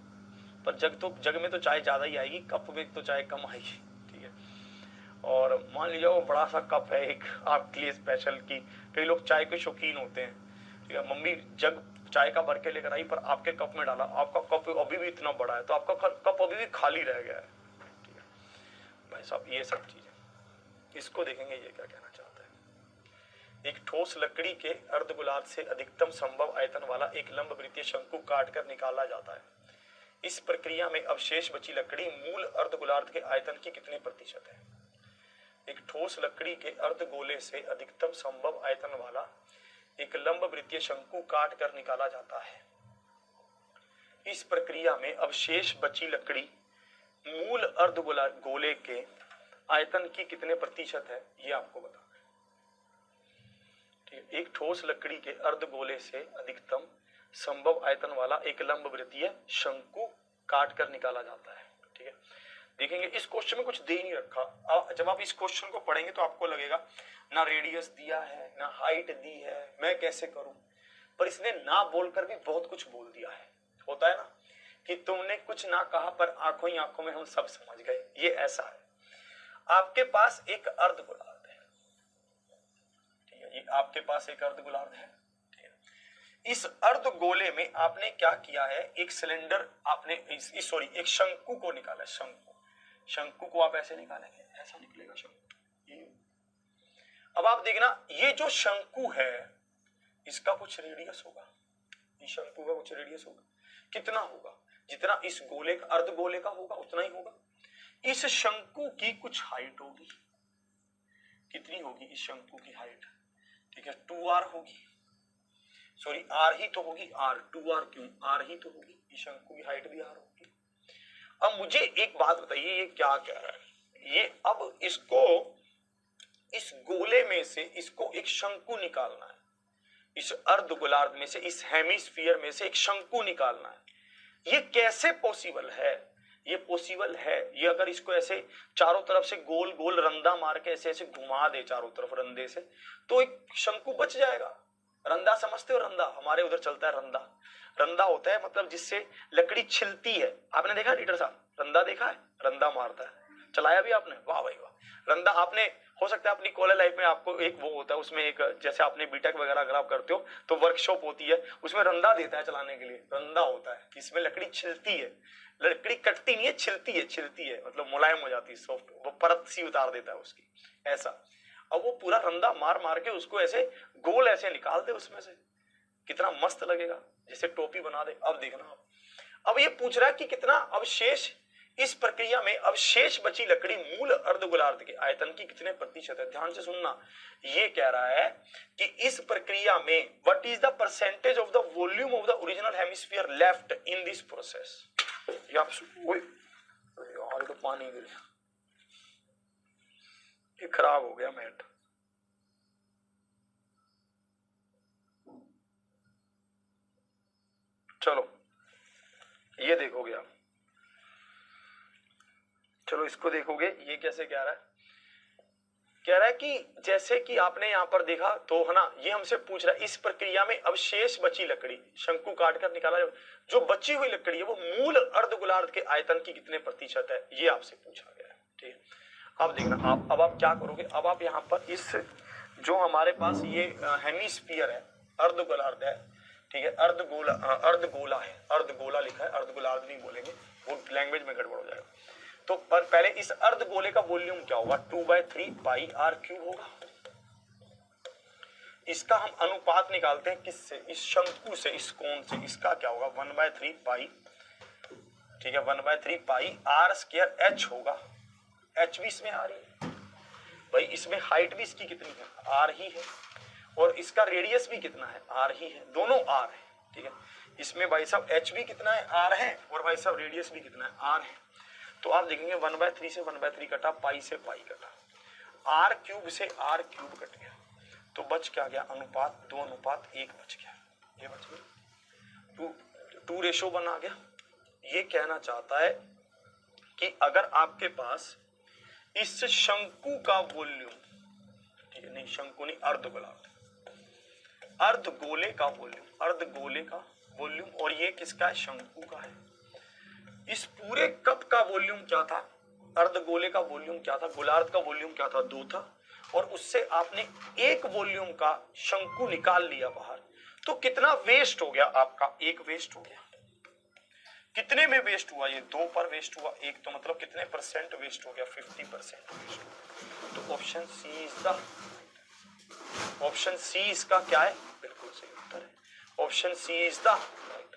पर जग में तो चाय ज्यादा ही आएगी, कप में तो चाय कम आएगी, ठीक है। और मान लीजिए वो बड़ा सा कप है एक आपके लिए स्पेशल, की कई लोग चाय के शौकीन होते हैं, ठीक है। मम्मी जग चाय का भर के लेकर आई पर आपके कप में डाला, आपका कप अभी भी इतना बड़ा है तो आपका कप अभी भी खाली रह गया है, ठीक है भाई साहब। ये सब चीजें इसको देखेंगे ये क्या कहना चाहता है। एक ठोस लकड़ी के अर्धगोलार्ध से अधिकतम संभव आयतन वाला एक लंब वृत्तीय शंकु काटकर निकाला जाता है। इस प्रक्रिया में अवशेष बची लकड़ी मूल अर्धगोलार्ध के आयतन की कितने प्रतिशत है? एक ठोस लकड़ी के अर्धगोले से अधिकतम संभव आयतन वाला एक लंब वृत्तीय शंकु काट कर निकाला जाता है। इस प्रक्रिया में अवशेष बची लकड़ी मूल अर्धगोले के आयतन की कितने प्रतिशत है, ये आपको बताना है, ठीक है। एक ठोस लकड़ी के अर्धगोले से अधिकतम संभव आयतन वाला एक लंब वृत्तीय शंकु काट कर निकाला जाता है, ठीक है। देखेंगे इस क्वेश्चन में कुछ दे नहीं रखा, जब आप इस क्वेश्चन को पढ़ेंगे तो आपको लगेगा ना रेडियस दिया है ना हाइट दी है, मैं कैसे करूं, पर इसने ना बोलकर भी बहुत कुछ बोल दिया है। होता है ना कि तुमने कुछ ना कहा पर आंखों ही आंखों में हम सब समझ गए, ये ऐसा है। आपके पास एक अर्धगोलार्ध है, ठीक है, ये आपके पास एक अर्धगोलार्ध है, ठीक है। इस अर्धगोले में आपने क्या किया है, एक सिलेंडर आपने एक शंकु को निकाला, शंकु को आप ऐसे निकालेंगे, ऐसा निकलेगा शंकु। ये अब आप देखना, ये जो शंकु है इसका कुछ रेडियस होगा, इस शंकु का कुछ रेडियस होगा, कितना होगा? जितना इस गोले का अर्धगोले का होगा उतना ही होगा। इस शंकु की कुछ हाइट होगी, कितनी होगी इस शंकु की हाइट, ठीक है, 2r होगी, सॉरी r ही तो होगी, r 2r क्यों, r ही तो होगी, इस शंकु की हाइट भी r होगी। अब मुझे एक बात बताइए, ये क्या कह रहा है, ये अब इसको इस गोले में से इसको एक शंकु निकालना है, इस अर्धगोलार्ध में से, इस हेमिस्फीयर में से एक शंकु निकालना है। ये कैसे पॉसिबल है? ये पॉसिबल है, ये अगर इसको ऐसे चारों तरफ से गोल गोल रंदा मार के ऐसे ऐसे घुमा दे चारों तरफ रंदे से, तो एक शंकु बच जाएगा। रंदा समझते हो? रंदा हमारे उधर चलता है, रंदा रंदा होता है मतलब जिससे लकड़ी छिलती है। आपने देखा लीडर साहब, रंदा देखा है? रंदा मारता है, चलाया भी आपने? वाह भाई वाह। रंदा आपने, हो सकता है अपनी कॉलेज लाइफ में आपको एक वो होता है, उसमें एक जैसे आपने बीटेक वगैरह अगर आप करते हो तो वर्कशॉप होती है, उसमें रंदा देता है चलाने के लिए, रंदा होता है, इसमें लकड़ी छिलती है, लकड़ी कटती नहीं है, छिलती है, छिलती है मतलब मुलायम हो जाती है, सॉफ्ट, वो परत सी उतार देता है उसकी, ऐसा। अब वो पूरा रंदा मार मार के उसको ऐसे गोल ऐसे निकाल दे उसमें से, कितना मस्त लगेगा, जैसे टोपी बना दे। अब देखना आप, अब ये पूछ रहा है कि कितना अवशेष, इस प्रक्रिया में अवशेष बची लकड़ी मूल अर्धगोलार्ध के आयतन की कितने प्रतिशत है। ध्यान से सुनना, ये कह रहा है कि इस प्रक्रिया में what is the percentage of the volume of the original hemisphere left in this process. यार तो पानी गिर गया, ये खराब हो गया मैट। चलो ये देखोगे आप, चलो इसको देखोगे, ये कैसे कह रहा है, कह रहा है कि जैसे कि आपने यहां पर देखा तो है ना, ये हमसे पूछ रहा है इस प्रक्रिया में अवशेष बची लकड़ी, शंकु काटकर निकाला जो बची हुई लकड़ी है वो मूल अर्धगोलार्ध के आयतन की कितने प्रतिशत है, ये आपसे पूछा गया है। ठीक है। अब देखना अब आप क्या करोगे, अब आप यहाँ पर इस जो हमारे पास ये हेमिस्फीयर है, अर्धगोलार्ध है, ठीक है, अर्धगोला है, अर्धगोला लिखा है, अर्धगोलार्ध नहीं बोलेंगे, वो लैंग्वेज में गड़बड़ हो जाएगा। तो पर पहले इस अर्धगोले का वॉल्यूम क्या होगा, 2/3 पाई आर क्यूब होगा। इसका हम अनुपात निकालते हैं किससे, इस शंकु से, इस कोण से, इसका क्या होगा 1/3 पाई, ठीक है, 1/3 पाई आर स्क्वायर एच होगा। एच भी इसमें आ रही है भाई, इसमें हाइट भी इसकी कितनी है, आर ही है, और इसका रेडियस भी कितना है, आर ही है, दोनों आर है, ठीक है। इसमें भाई साहब एच भी कितना है, आर है, और भाई साहब रेडियस भी कितना है, आर है। तो आप देखेंगे 1/3 से 1/3 कटा, पाई से पाई कटा, आर क्यूब से आर क्यूब कट गया, तो बच क्या गया, अनुपात 2:1 बच गया, ये बच गया 2:1 आ गया। ये कहना चाहता है कि अगर आपके पास इस शंकु का वॉल्यूम, ठीक है, नहीं शंकु नहीं, अर्धगोलार्ध, अर्धगोले का वॉल्यूम, अर्धगोले का वॉल्यूम, और ये किसका है, शंकु का है। इस पूरे कप का वॉल्यूम क्या था, अर्धगोले का वॉल्यूम क्या था, गोलार्ध का वॉल्यूम क्या था, 2 था, और उससे आपने एक वॉल्यूम का शंकु निकाल लिया बाहर, तो कितना वेस्ट हो गया आपका, एक वेस्ट हो गया। कितने में वेस्ट हुआ, ये 2 पर वेस्ट हुआ, एक तो मतलब कितने परसेंट वेस्ट हो गया, 50% वेस्ट हुआ। तो option C is the, option C इसका क्या है, बिल्कुल सही उत्तर है, option C is the right.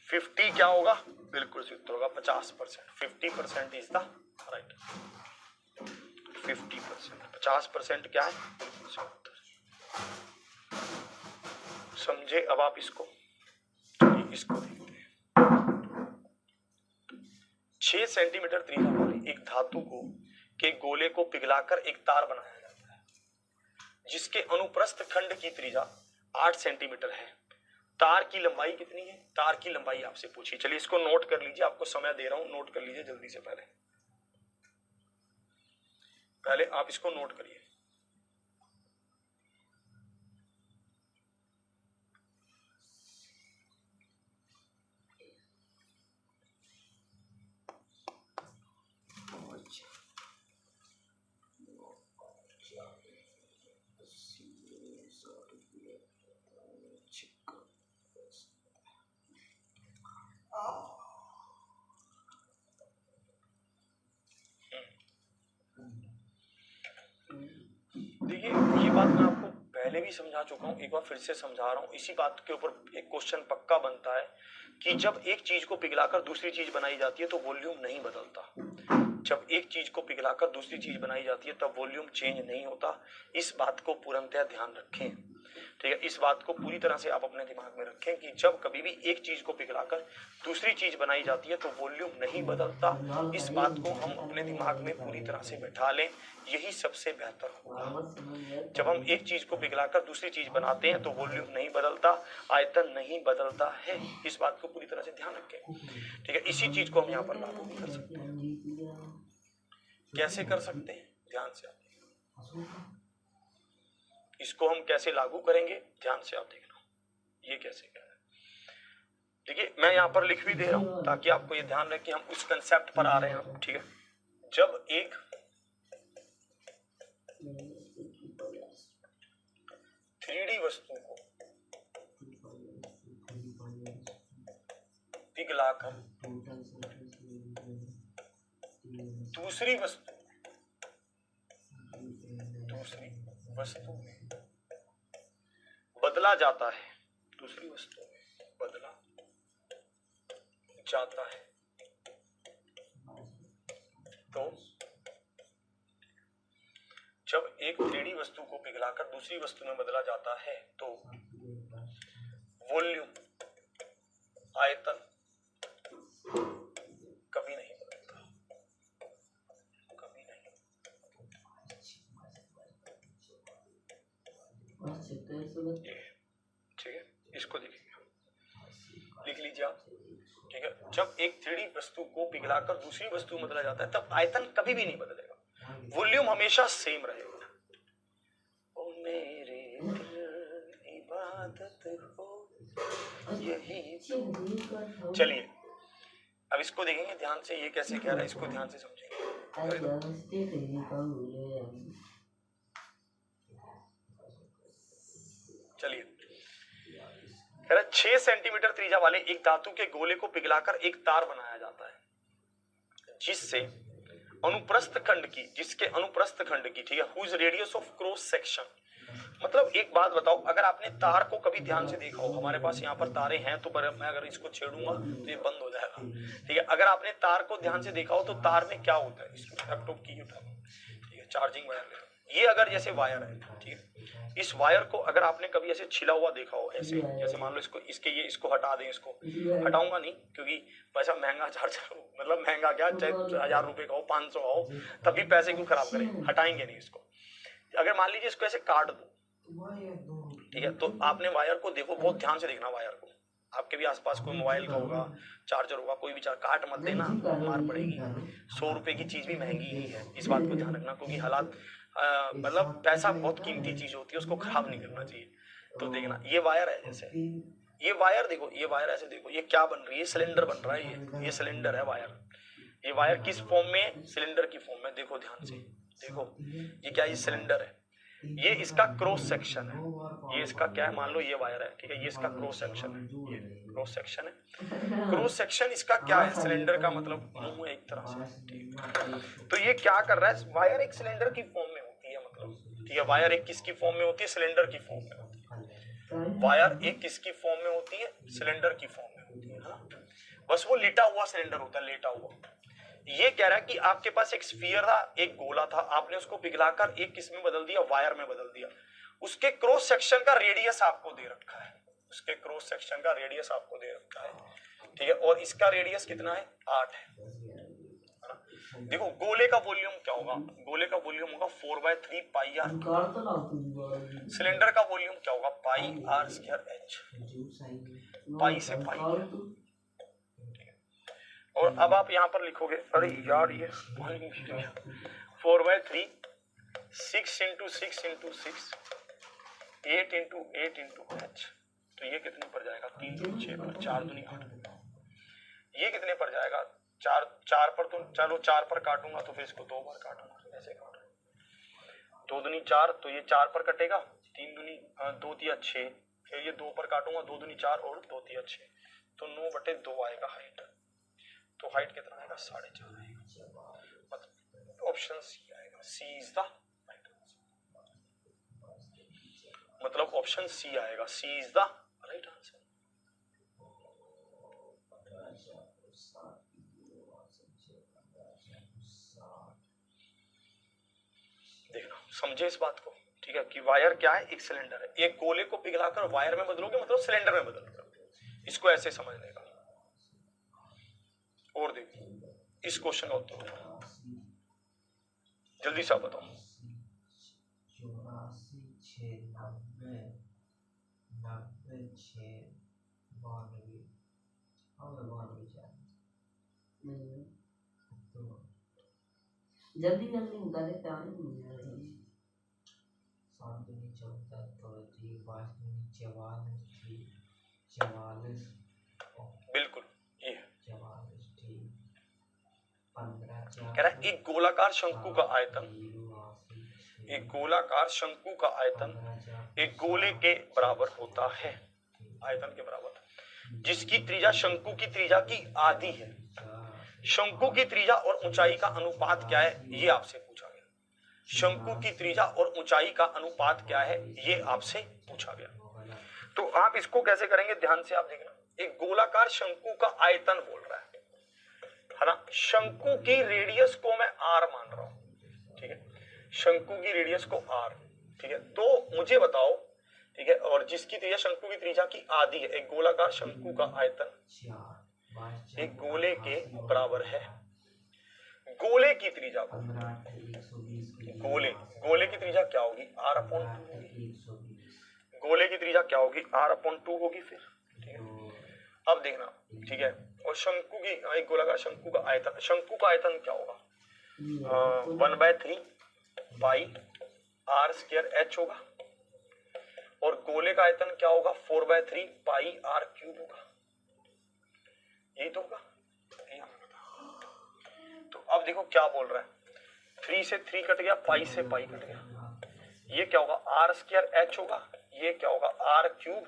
Fifty क्या होगा, बिल्कुल सही उत्तर होगा 50%, 50% इज द राइट, 50%, 50% क्या है, बिल्कुल सही उत्तर। समझे अब आप इसको, इसको देखते हैं। 6 सेंटीमीटर त्रिज्या वाली एक धातु को के गोले को पिघलाकर एक तार बनाया जाता है, जिसके अनुप्रस्थ खंड की त्रिज्या 8 सेंटीमीटर है। तार की लंबाई कितनी है, तार की लंबाई आपसे पूछी। चलिए इसको नोट कर लीजिए, आपको समय दे रहा हूं, नोट कर लीजिए जल्दी से, पहले आप इसको नोट करिए। देखिए ये बात मैं आपको पहले भी समझा चुका हूं, एक बार फिर से समझा रहा हूं। इसी बात के ऊपर एक क्वेश्चन पक्का बनता है कि जब एक चीज को पिघलाकर दूसरी चीज बनाई जाती है तो वॉल्यूम नहीं बदलता। जब एक चीज को पिघलाकर दूसरी चीज बनाई जाती है तब वॉल्यूम चेंज नहीं होता। इस बात को पूर्णतः ध्यान रखें, ठीक है, इस बात को पूरी तरह से आप अपने दिमाग में रखें कि जब कभी भी एक चीज को पिघलाकर दूसरी चीज बनाई जाती है तो वॉल्यूम नहीं बदलता। इस बात को हम अपने दिमाग में पूरी तरह से बैठा लें, यही सबसे बेहतर होगा। जब हम एक चीज को पिघलाकर दूसरी चीज बनाते हैं तो वॉल्यूम नहीं बदलता, आयतन नहीं बदलता है। इस बात को पूरी तरह से ध्यान रखें, ठीक है। इसी चीज को हम यहाँ पर लागू भी कर सकते हैं। कैसे कर सकते हैं, ध्यान से आप देखना। इसको हम कैसे लागू करेंगे, ध्यान से आप देखना, ये कैसे क्या है। देखिए मैं यहाँ पर लिख भी दे रहा हूं ताकि आपको ये ध्यान रहे कि हम उस कंसेप्ट पर आ रहे हैं, ठीक है। जब एक थ्री वस्तु को पिघलाकर दूसरी वस्तु में बदला जाता है, दूसरी वस्तु में बदला जाता है, तो जब एक 3D वस्तु को पिघलाकर दूसरी वस्तु में बदला जाता है तो वॉल्यूम, आयतन कभी नहीं बदलता, कभी नहीं। ठीक है, इसको देखिए, लिख लीजिए आप, ठीक है। जब एक 3D वस्तु को पिघलाकर दूसरी वस्तु में बदला जाता है तब आयतन कभी भी नहीं बदलेगा, वॉल्यूम हमेशा सेम रहेगा। ओ मेरे इबादत हो यही तो। चलिए अब इसको देखेंगे ध्यान से, ये कैसे कह रहा है, इसको ध्यान से समझेंगे। चलिए कह रहा 6 सेंटीमीटर त्रिज्या वाले एक धातु के गोले को पिघलाकर एक तार बनाया जाता है जिसके अनुप्रस्थ खंड की, ठीक है, whose radius of cross section. मतलब एक बात बताओ, अगर आपने तार को कभी ध्यान से देखा हो, हमारे पास यहाँ पर तारे हैं तो मैं अगर इसको छेड़ूंगा तो ये बंद हो जाएगा, ठीक है। अगर आपने तार को ध्यान से देखा हो तो तार में क्या होता है, इसको लैपटॉप की उठा, ठीक है, चार्जिंग वायर ले, ये अगर जैसे वायर है, ठीक है, इस वायर को अगर आपने कभी ऐसे छिला हुआ देखा हो, ऐसे जैसे मान लो इसको, इसको हटा दें, इसको हटाऊंगा नहीं क्योंकि पैसा महंगा चार्जर, मतलब महंगा क्या, चाहे 1000 रुपए का हो, 500 हो, तभी पैसे क्यों खराब करें, हटाएंगे नहीं इसको। अगर मान लीजिए इसको ऐसे काट दो, ठीक है, तो आपने वायर को देखो, बहुत ध्यान से देखना वायर को, आपके भी आसपास कोई मोबाइल का होगा, चार्जर होगा, कोई भी काट मत देना, मार पड़ेगी। 100 रुपए की चीज भी महंगी ही है, इस बात को ध्यान रखना, क्योंकि हालात मतलब पैसा बहुत कीमती चीज होती है, उसको खराब नहीं करना चाहिए। तो देखना ये वायर है, जैसे ये वायर देखो, ये वायर ऐसे देखो, ये क्या बन रही है, सिलेंडर बन रहा है, ये सिलेंडर है वायर। ये वायर किस फॉर्म में, सिलेंडर की फॉर्म में, देखो ध्यान से देखो, ये क्या, ये सिलेंडर है, ये इसका क्रॉस सेक्शन है, ये इसका क्या है, मान लो ये वायर है, ठीक है, ये इसका क्रॉस सेक्शन है, ये क्रॉस सेक्शन है, क्रॉस सेक्शन इसका क्या है, सिलेंडर का मतलब मुंह है एक तरह से, ठीक। तो ये क्या कर रहा है, वायर एक सिलेंडर की फॉर्म में होती है, मतलब, ठीक है, वायर एक किसकी फॉर्म में होती है, सिलेंडर की फॉर्म में होती है, वायर एक किसकी फॉर्म में होती है, सिलेंडर की फॉर्म में होती है ना, बस वो लेटा हुआ सिलेंडर होता है, लेटा हुआ। ये कह रहा है कि आपके पास एक स्फीयर था, एक गोला था, आपने उसको पिघलाकर एक किस में बदल दिया, वायर में बदल दिया, उसके क्रॉस सेक्शन का रेडियस आपको दे रखा है, उसके क्रॉस सेक्शन का रेडियस आपको दे रखा है, ठीक है, और इसका रेडियस कितना है, 8 है। देखो गोले का वॉल्यूम क्या होगा, गोले का वॉल्यूम होगा 4/3 पाई आर, सिलेंडर का वॉल्यूम क्या होगा, पाई आर स्क्वायर एच, पाई से पाई। और अब आप यहाँ पर लिखोगे, अरे यार ये 4/3 6 × 6 × 6 8 × 8 × h, तो ये कितने पर जाएगा, 3 दूनी 6 पर, 4 दूनी 8, ये कितने पर जाएगा, 4 पर, तो चलो 4 पर काटूंगा तो फिर इसको 2 बार काटूंगा, ऐसे काटूंगा, 2 दूनी 4, तो ये 4 पर कटेगा, 3 दूनी 2 तिया 6, फिर ये 2 पर काटूंगा, 2 दूनी 4 और 2 तिया 6, तो 9/2 आएगा हाइट, तो हाइट कितना आएगा, 4.5 आएगा, मतलब ऑप्शन सी आएगा, सी इज द राइट आंसर, मतलब ऑप्शन सी आएगा, सी इज द राइट आंसर। देखना, समझे इस बात को, ठीक है, कि वायर क्या है, एक सिलेंडर है, एक गोले को पिघलाकर वायर में बदलोगे मतलब सिलेंडर में बदलोगे, इसको ऐसे समझने का। और देखो इस क्वेश्चन का उत्तर जल्दी से बताओ, 84 जल्दी जल्दी बता दे, टाइम नहीं है, 44 बिल्कुल ये 44 ठीक, कह रहा है एक गोलाकार शंकु का आयतन, एक गोलाकार शंकु का आयतन एक गोले के बराबर होता है, आयतन के बराबर, जिसकी त्रिज्या शंकु की त्रिज्या की आधी है। शंकु की त्रिज्या और ऊंचाई का अनुपात क्या है, ये आपसे पूछा गया। शंकु की त्रिज्या और ऊंचाई का अनुपात क्या है, ये आपसे पूछा गया। तो आप इसको कैसे करेंगे, ध्यान से आप देखना, एक गोलाकार शंकु का आयतन बोल रहा है ना, शंकु की रेडियस को मैं r मान रहा हूं, ठीक है, शंकु की रेडियस को r, ठीक है, तो मुझे बताओ, ठीक है, और जिसकी त्रिज्या शंकु की त्रिज्या की आधी है, एक गोलाकार शंकु का आयतन एक गोले के बराबर है, गोले की त्रिज्या को, गोले की त्रिज्या क्या होगी, r/2, गोले की त्रिज्या क्या होगी, r/2 होगी फिर, ठीक है। अब देखना, ठीक है, और शंकु की, एक गोलाकार शंकु का आयतन, शंकु का आयतन क्या होगा, 1/3 पाई आर स्क्वायर एच होगा और गोले का आयतन क्या होगा 4/3 पाई आर क्यूब होगा। यही तो होगा। तो अब देखो क्या बोल रहा है, 3 से 3 कट गया, पाई से पाई कट गया, ये क्या होगा आर स्क्वायर एच होगा, ये क्या होगा आर क्यूब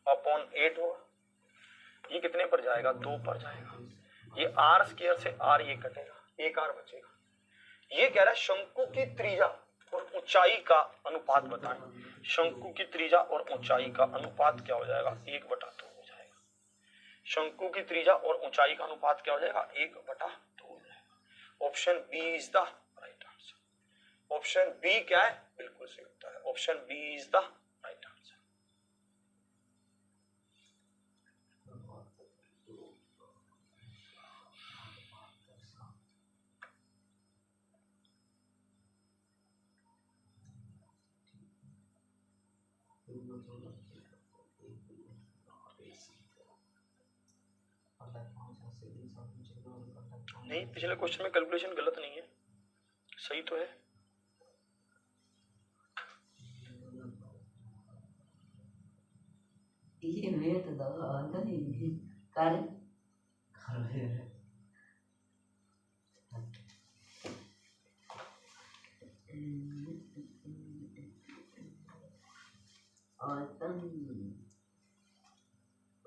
अपॉन 8 होगा। ये कितने पर जाएगा 2 पर जाएगा। ये आर स्क्वायर से आर ये कटेगा, एक आर बचेगा। ये कह रहा है शंकु की त्रिज्या और ऊंचाई का अनुपात बताएं। शंकु की त्रिज्या और ऊंचाई का अनुपात क्या हो जाएगा 1/2 हो जाएगा। शंकु की त्रिज्या और ऊंचाई का अनुपात क्या हो जाएगा 1/2 हो जाएगा। Option B is the right answer. Option B क्या है, बिल्कुल सही उत्तर है। Option B is the right answer. नहीं, पिछले क्वेश्चन में कैलकुलेशन गलत नहीं है, सही तो है। ये मैं तो दवा आता नहीं कार्य आतन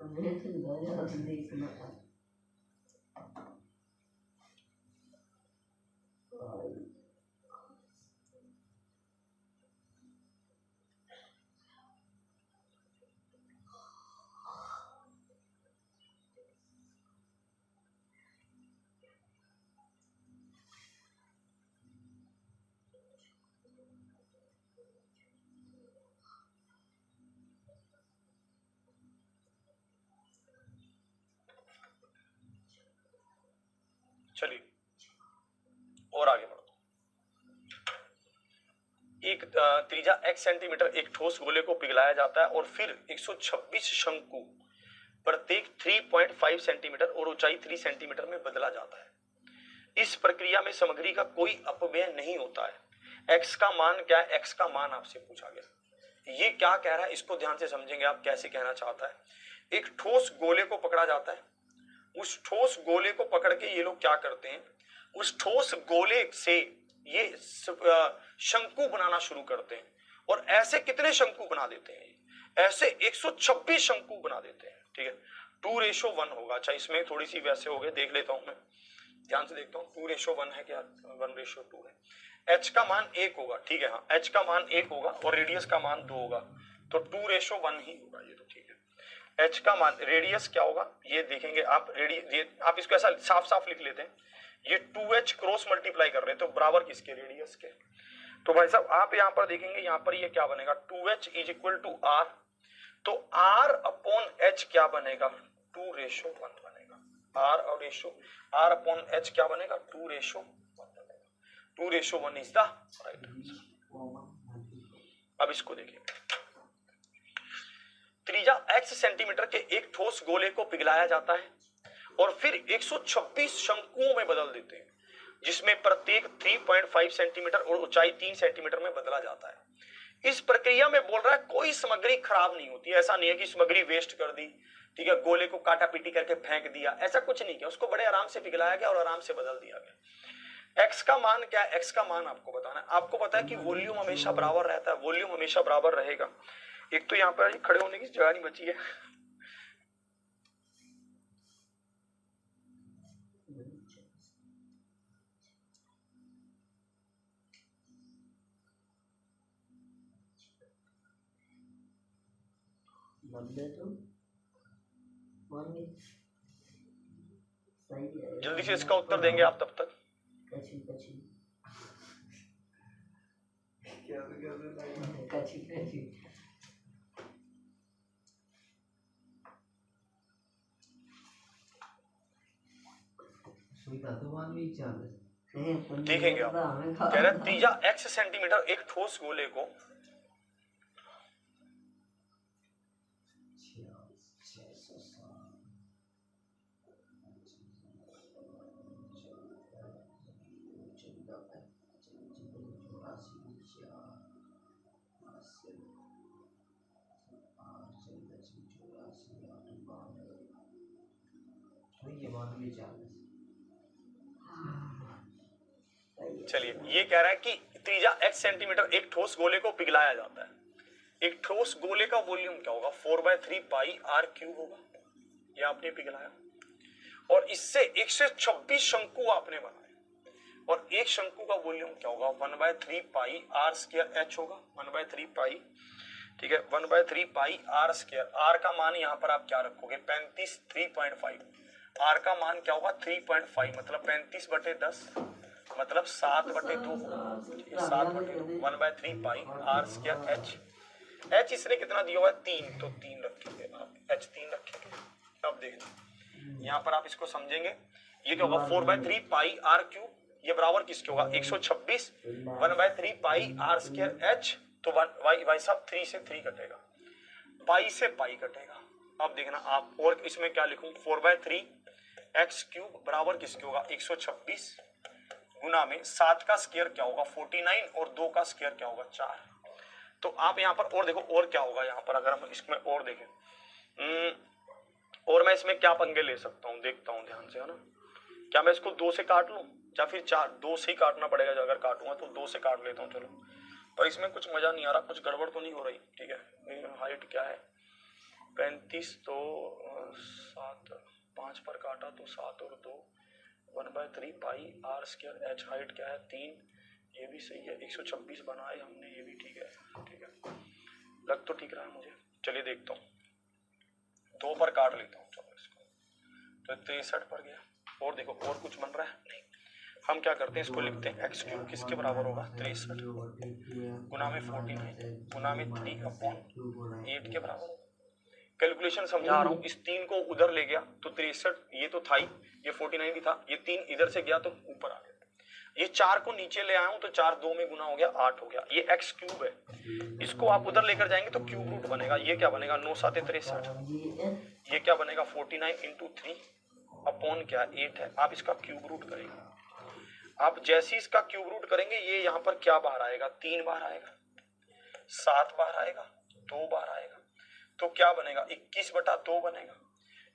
मैं तो दवा देखना चलिए और आगे बढ़ो। एक त्रिज्या x सेंटीमीटर एक ठोस गोले को पिघलाया जाता है और फिर 126 शंकु प्रत्येक 3.5 सेंटीमीटर और ऊंचाई 3 सेंटीमीटर में बदला जाता है। इस प्रक्रिया में सामग्री का कोई अपव्यय नहीं होता है। x का मान क्या है, x का मान आपसे पूछा गया। ये क्या कह रहा है इसको ध्यान से समझेंगे आप कैसे कहना चाहता है। एक ठोस गोले को पकड़ा जाता है, उस ठोस गोले को पकड़ के ये लोग क्या करते हैं, उस ठोस गोले से ये शंकु बनाना शुरू करते हैं और ऐसे कितने शंकु बना देते हैं, ऐसे 126 शंकु बना देते हैं। ठीक है, 2:1 होगा। अच्छा इसमें थोड़ी सी वैसे हो गए, देख लेता हूं मैं, ध्यान से देखता हूं 2:1 है क्या, 1:2 है। h का मान 1 होगा, ठीक है, हाँ h का मान 1 होगा और रेडियस का मान 2 होगा, तो 2:1 ही होगा ये, तो ठीक है। h का मान, रेडियस क्या होगा ये देखेंगे आप, आप इसको ऐसा साफ साफ लिख लेते हैं, ये 2h क्रॉस मल्टीप्लाई कर रहे हैं तो बराबर किसके, रेडियस के। तो भाई साहब आप यहां पर देखेंगे, यहां पर ये क्या बनेगा 2h = r, तो r अपॉन h क्या बनेगा 2:1 बनेगा। r और रेशो, r अपॉन h क्या बनेगा 2:1 बनेगा। 2:1 इज द राइट आंसर। अब इसको देखेंगे, त्रिज्या x सेंटीमीटर के एक ठोस गोले को पिघलाया जाता है और फिर 126 शंकुओं में बदल देते हैं, जिसमें प्रत्येक 3.5 सेंटीमीटर और ऊंचाई 3 सेंटीमीटर में बदला जाता है। इस प्रक्रिया में बोल रहा है कोई सामग्री खराब नहीं होती। ऐसा नहीं है कि सामग्री वेस्ट कर दी, ठीक है, गोले को काटा पीटी करके फेंक दिया, ऐसा कुछ नहीं किया, उसको बड़े आराम से पिघलाया गया और आराम से बदल दिया गया। x का मान क्या है, x का मान आपको बताना है। आपको पता है कि वॉल्यूम हमेशा बराबर रहता है, वॉल्यूम हमेशा बराबर रहेगा। एक तो यहाँ पर खड़े होने की जगह नहीं बची है, जल्दी से इसका उत्तर देंगे आप तब तक। देखेंगे आप, कह रहे त्रिज्या x सेंटीमीटर एक ठोस गोले को के बाद भी 40। चलिए, ये कह रहा है कि त्रिज्या x सेंटीमीटर एक ठोस गोले को पिघलाया जाता है। एक ठोस गोले का वॉल्यूम क्या होगा? 4/3 पाई r क्यूब होगा। ये आपने पिघलाया और इससे 126 शंकु आपने बनाए और एक शंकु का वॉल्यूम क्या होगा? 1/3 पाई r स्क्वायर h होगा। 1/3 पाई, ठीक है, 1/3 पाई r स्क्वायर। r का मान यहाँ पर आप क्या रखोगे? 35, 3.5। r का मान क्या होगा? 3.5, मतलब 35/10 मतलब 7/2 होगा। 7/2, 1/3 पाई r स्क्वायर h। h इसने कितना दिया हुआ है? 3, तो 3 रखेंगे आप, h 3 रखेंगे। अब देखिए यहाँ पर आप इसको समझेंगे, ये क्या होगा? 4/3 पाई r क्यूब, ये बराबर किसके होगा? 126। 1/3 पाई r स्क्वायर h, तो भाई साहब 3 से 3 कटेगा, पाई से पाई कटेगा। अब देखना आप, और इसमें क्या लिखूं? 4/3 x क्यूब बराबर किसके होगा? 126 गुना में 7 का स्क्वायर क्या होगा? 49 और 2 का स्क्वायर क्या होगा? 4। तो आप यहाँ पर और देखो, और क्या होगा यहाँ पर, अगर हम इसमें और देखें, और मैं इसमें क्या पंगे ले सकता हूँ, देखता हूँ ध्यान से, है ना। क्या मैं इसको 2 से काट लूँ या फिर 4? 2 से ही काटना पड़ेगा, अगर काटूंगा तो 2 से काट लेता हूँ, चलो। पर इसमें कुछ मजा नहीं आ रहा, कुछ गड़बड़ तो नहीं हो रही, ठीक है। हाइट क्या है? 35, तो 7, 5 पर काटा तो 7 और 2, 1/3 पाई r स्क्वायर h। हाइट क्या है? 3, ये भी सही है। 126 बनाए हमने, ये भी ठीक है, ठीक है, लग तो ठीक रहा है मुझे। चलिए देखता हूँ, 2 पर काट लेता हूँ, चलो इसको, तो 63 पर गया। और देखो, और कुछ बन रहा है? नहीं। हम क्या करते हैं, इसको लिखते हैं x क्यूब किसके बराबर होगा? 63 गुना में 49 गुना में 3/8 के बराबर होगा। कैलकुलेशन समझा रहा हूँ, इस 3 को उधर ले गया तो 63, ये तो था ही, ये 49 भी था, ये 3 इधर से गया तो ऊपर आ गया। ये 4 को नीचे ले आया हूं तो 4 2 में गुना हो गया, 8 हो गया। ये x क्यूब है, इसको आप उधर लेकर जाएंगे तो क्यूब रूट बनेगा। ये क्या बनेगा? 9 7 63। ये क्या बनेगा? 49 इंटू 3 अपॉन क्या? 8 है। आप इसका क्यूब रूट करेंगे, आप जैसे इसका क्यूब रूट करेंगे, ये यहाँ पर क्या बार आएगा? 3 बार आएगा, 7 बार आएगा, 2 बार आएगा, तो क्या बनेगा? 21/2 बनेगा।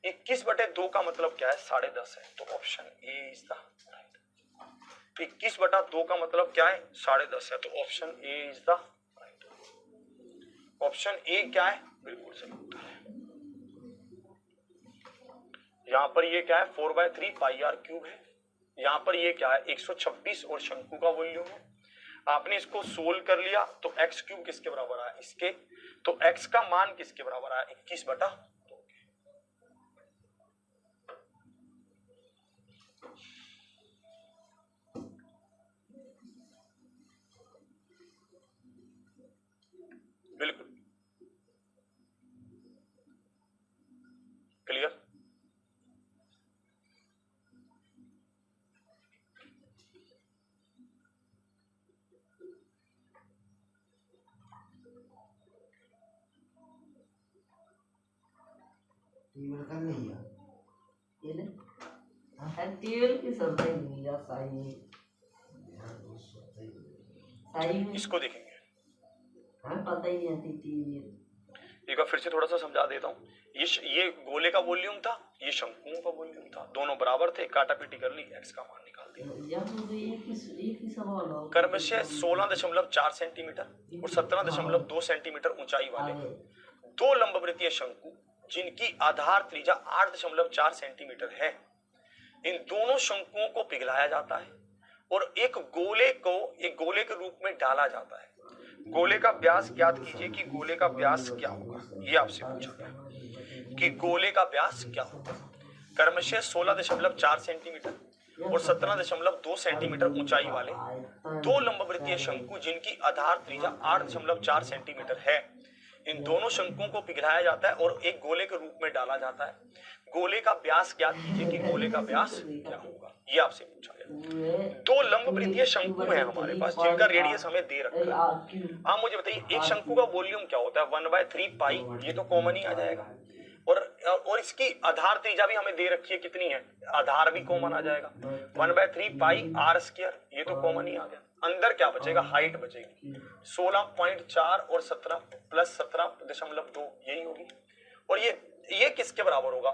21/2 का मतलब क्या है? 10.5 है। तो option A is the right. 21/2 का मतलब क्या है? 10.5 है, तो option A is the right. Option A क्या है? बिल्कुल सही उत्तर है। यहाँ पर ये क्या है? 4/3 पाई r क्यूब है। यहाँ पर ये क्या है? 126 और शंकु का वॉल्यूम है। आपने इसको सोल्व कर लिया तो x क्यूब किसके बराबर आया? इसके। तो x का मान किसके बराबर आया? 21/2। बिल्कुल क्लियर। टीवल का नहीं है, ये ले टीवल की जरूरत ही नहीं है। साई में इसको देखेंगे, हमें पता ही नहीं आती टीवल। एक बार फिर से थोड़ा सा समझा देता हूँ। ये गोले का वॉल्यूम था, ये शंकुओं का वॉल्यूम था, दोनों बराबर थे, काटापीटी कर ली, x का मान निकाल दिया। एक ही सवाल हो। कर्मशः 16.4 सेंटीमीटर और 17.2 सेंटीमीटर ऊंचाई वाले 2 लंबवृत्तीय शंकु जिनकी आधार त्रिज्या 8.4 सेंटीमीटर है, इन दोनों शंकुओं को पिघलाया जाता है और एक गोले के रूप में डाला जाता है। गोले का व्यास ज्ञात कीजिए कि गोले का व्यास क्या होगा। ये आपसे पूछा गया कि गोले का व्यास क्या होगा। क्रमशः 16.4 सेंटीमीटर और 17.2 सेंटीमीटर ऊंचाई वाले 2 लंबवृत्तीय शंकु जिनकी आधार त्रिज्या 8.4 सेंटीमीटर है, इन दोनों शंकुओं को पिघलाया जाता है और एक गोले के रूप में डाला जाता है। गोले का व्यास ज्ञात कीजिए कि गोले का व्यास क्या होगा। ये आपसे पूछा गया। 2 लंबवृत्तीय शंकु हैं हमारे पास जिनका रेडियस हमें दे रखा है। आप मुझे बताइए एक शंकु का वॉल्यूम क्या होता है? 1/3 पाई, ये तो कॉमन ही आ जाएगा, और इसकी आधार त्रिज्या भी हमें दे रखी है, कितनी है? आधार भी कॉमन आ जाएगा, 1/3 पाई r स्क्वायर, ये तो कॉमन ही आ गया। अंदर क्या बचेगा? हाइट बचेगी 16.4 और 17 प्लस 17.2 यही होगी। और ये किसके बराबर होगा?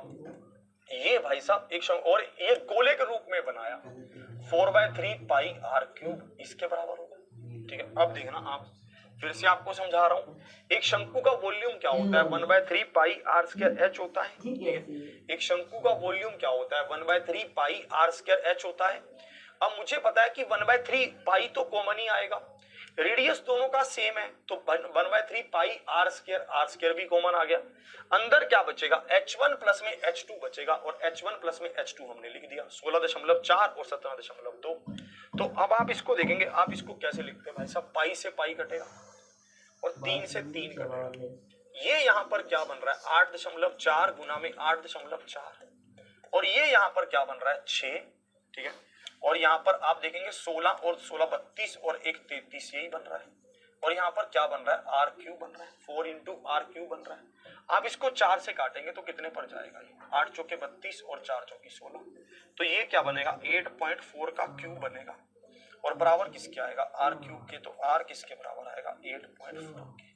ये भाई साहब एक शंकु, और ये गोले के रूप में बनाया 4/3 पाई आर क्यूब इसके बराबर होगा। ठीक है, अब देखना आप, फिर से आपको समझा रहा हूँ, एक शंकु का वॉल्यूम क्या होता है 1/3 पाई आर स्क्वायर एच होता है। ठीक है। एक शंकु का वॉल्यूम क्या होता है 1/3 पाई आर स्क्वायर एच होता है। अब मुझे पता है कि 1/3 पाई तो कॉमन ही आएगा, रेडियस दोनों का सेम है, तो 1/3 पाई आर स्क्वायर भी कॉमन आ गया। अंदर क्या बचेगा, H1 प्लस में H2 बचेगा, और H1 प्लस में H2 हमने लिख दिया 16.4 और 17.2। तो अब आप इसको देखेंगे, आप इसको कैसे लिखते हैं भाई साहब, पाई से पाई कटेगा और 3 से 3 कटेगा। ये यहाँ पर क्या बन रहा है 8.4 गुना में 8.4, और ये यहाँ पर क्या बन रहा है 6। ठीक है, और यहाँ पर आप देखेंगे 16 और 16 32 और 1 33, यही बन रहा है। और यहाँ पर क्या बन रहा है आर क्यूब बन रहा है, 4 इंटू आर क्यूब बन रहा है। आप इसको 4 से काटेंगे तो कितने पर जाएगा, ये 8 चौके 32 और 4 चौकी 16, तो ये क्या बनेगा 8.4 का क्यूब बनेगा। और बराबर किसके आएगा आर क्यूब के, तो आर किसके बराबर आएगा 8.4 के।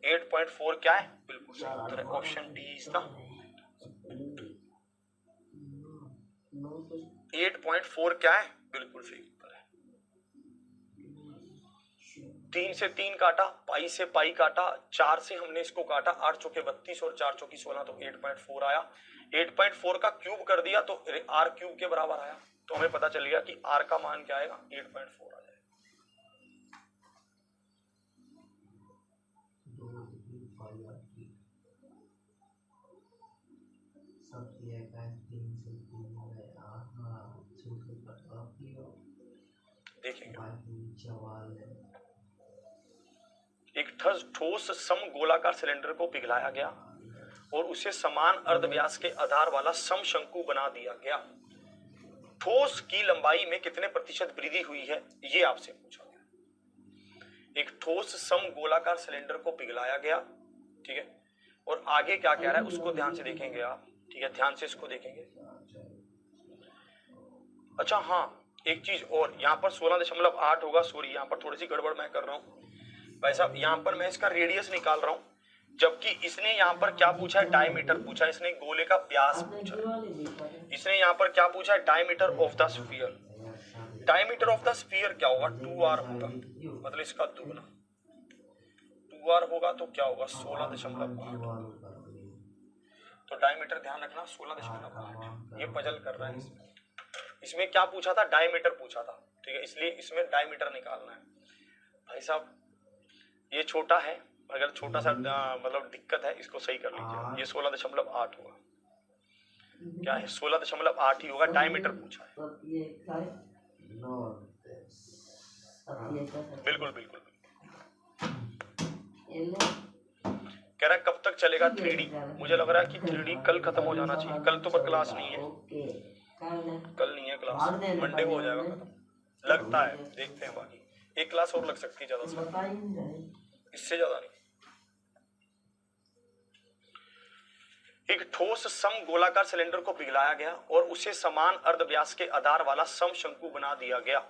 8.4 क्या है, बिल्कुल सही उत्तर है, ऑप्शन डी इज द 8.4 क्या है, बिल्कुल सही उत्तर है। 3 से 3 काटा, पाई से पाई काटा, 4 से हमने इसको काटा, 8 चौके 32 और 4 चौकी 16, तो 8.4 आया। 8.4 का क्यूब कर दिया तो आर क्यूब के बराबर आया, तो हमें पता चल गया कि आर का मान क्या आएगा 8.4 आ जाएगा। देखेंगे एक ठोस समगोलाकार सिलेंडर को पिघलाया गया और उसे समान अर्धव्यास के आधार वाला समशंकु बना दिया गया। ठोस की लंबाई में कितने प्रतिशत वृद्धि हुई है, ये आपसे पूछा गया। एक ठोस समगोलाकार सिलेंडर को पिघलाया गया, ठीक है, और आगे क्या कह रहा है उसको ध्यान से देखेंगे आप। ठीक है, ध्यान से इसको देखेंगे। अच्छा हाँ, एक चीज और, यहाँ पर 16.8 होगा, सॉरी यहाँ पर थोड़ी सी गड़बड़ मैं कर रहा हूँ भाई साहब। यहाँ पर मैं इसका रेडियस निकाल रहा हूँ, जबकि इसने यहाँ पर क्या पूछा है डायमीटर पूछा है, इसने गोले का व्यास पूछा है। इसने यहाँ पर क्या पूछा है diameter of the sphere. Diameter of the sphere क्या होगा 2r होगा, मतलब इसका दुगना 2r होगा, तो क्या होगा 16.8। तो डायमीटर ध्यान रखना 16.8। ये पजल कर रहा है, इसमें क्या पूछा था डायमीटर पूछा था, ठीक है, इसलिए इसमें डायमीटर निकालना है भाई साहब। ये छोटा है, अगर छोटा सा मतलब दिक्कत है, इसको सही कर लीजिए। ये 16.8 होगा, क्या है 16.8 ही होगा, डायमीटर पूछा है। बिल्कुल बिल्कुल कह रहा है कब तक चलेगा 3D। मुझे लग रहा है कि 3D कल खत्म हो जाना चाहिए, कल तो पर क्लास नहीं है, कल नहीं है क्लास, मंडे को हो जाएगा खत्म लगता है, देखते हैं बाकी। एक क्लास और लग सकती है ज्यादा से, इससे ज्यादा नहीं। एक ठोस समगोलाकार सिलेंडर को पिघलाया गया और उसे समान अर्धव्यास के आधार वाला समशंकु बना दिया गया।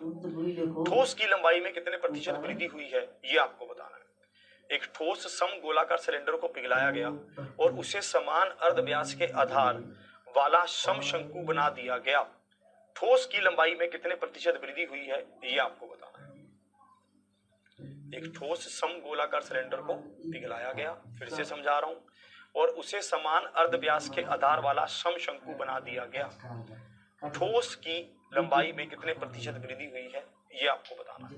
ठोस की लंबाई में कितने प्रतिशत वृद्धि हुई है, ये आपको बताना है। एक ठोस समगोलाकार सिलेंडर को पिघलाया गया और उसे समान अर्धव्यास के आधार वाला समशंकु बना दिया गया। ठोस की लंबाई में कितने प्रतिशत वृद्धि हुई है, ये आपको बताना है। एक ठोस समगोलाकार सिलेंडर को पिघलाया गया, फिर से समझा रहा हूं, और उसे समान अर्धव्यास के आधार वाला समशंकु बना दिया गया। ठोस की लंबाई में कितने प्रतिशत वृद्धि हुई है, ये आपको बताना है।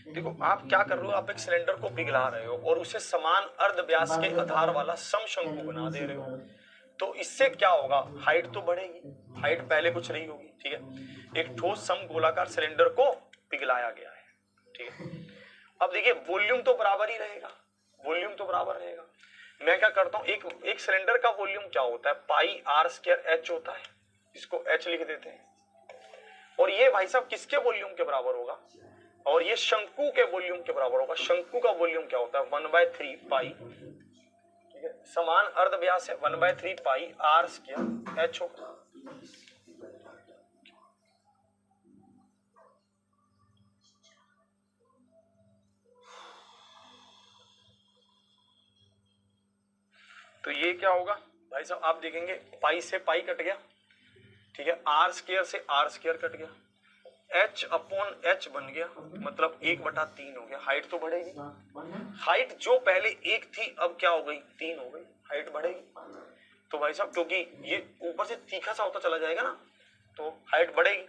देखो आप क्या कर रहे हो, आप एक सिलेंडर को पिघला रहे हो और उसे समान अर्धव्यास के आधार वाला समशंकु बना दे रहे हो, तो इससे क्या होगा, हाइट तो बढ़ेगी, हाइट पहले कुछ नहीं होगी, ठीक है। एक ठोस समगोलाकार सिलेंडर को पिघलाया गया है, ठीक है। अब देखिए वॉल्यूम तो बराबर ही रहेगा, वॉल्यूम तो बराबर रहेगा। मैं क्या करता हूं, एक सिलेंडर का वॉल्यूम क्या होता है पाई आर स्क्वायर एच होता है, इसको एच लिख देते हैं। और ये भाई साहब किसके वॉल्यूम के बराबर होगा, और ये शंकु के वॉल्यूम के बराबर होगा। शंकु का वॉल्यूम क्या होता है 1/3 पाई, ठीक है, समान अर्धव्यास है 1/3 पाई आर स्क्वायर एच होगा। तो ये क्या होगा भाई साहब, आप देखेंगे पाई से पाई कट गया, ठीक है, आर स्क्वायर से आर स्क्वायर कट गया, एच अपॉन एच बन गया, मतलब 1/3 हो गया। हाइट तो बढ़ेगी, हाइट जो पहले 1 थी अब क्या हो गई 3 हो गई, हाइट बढ़ेगी। तो भाई साहब क्योंकि ये ऊपर से तीखा सा होता चला जाएगा ना, तो हाइट बढ़ेगी।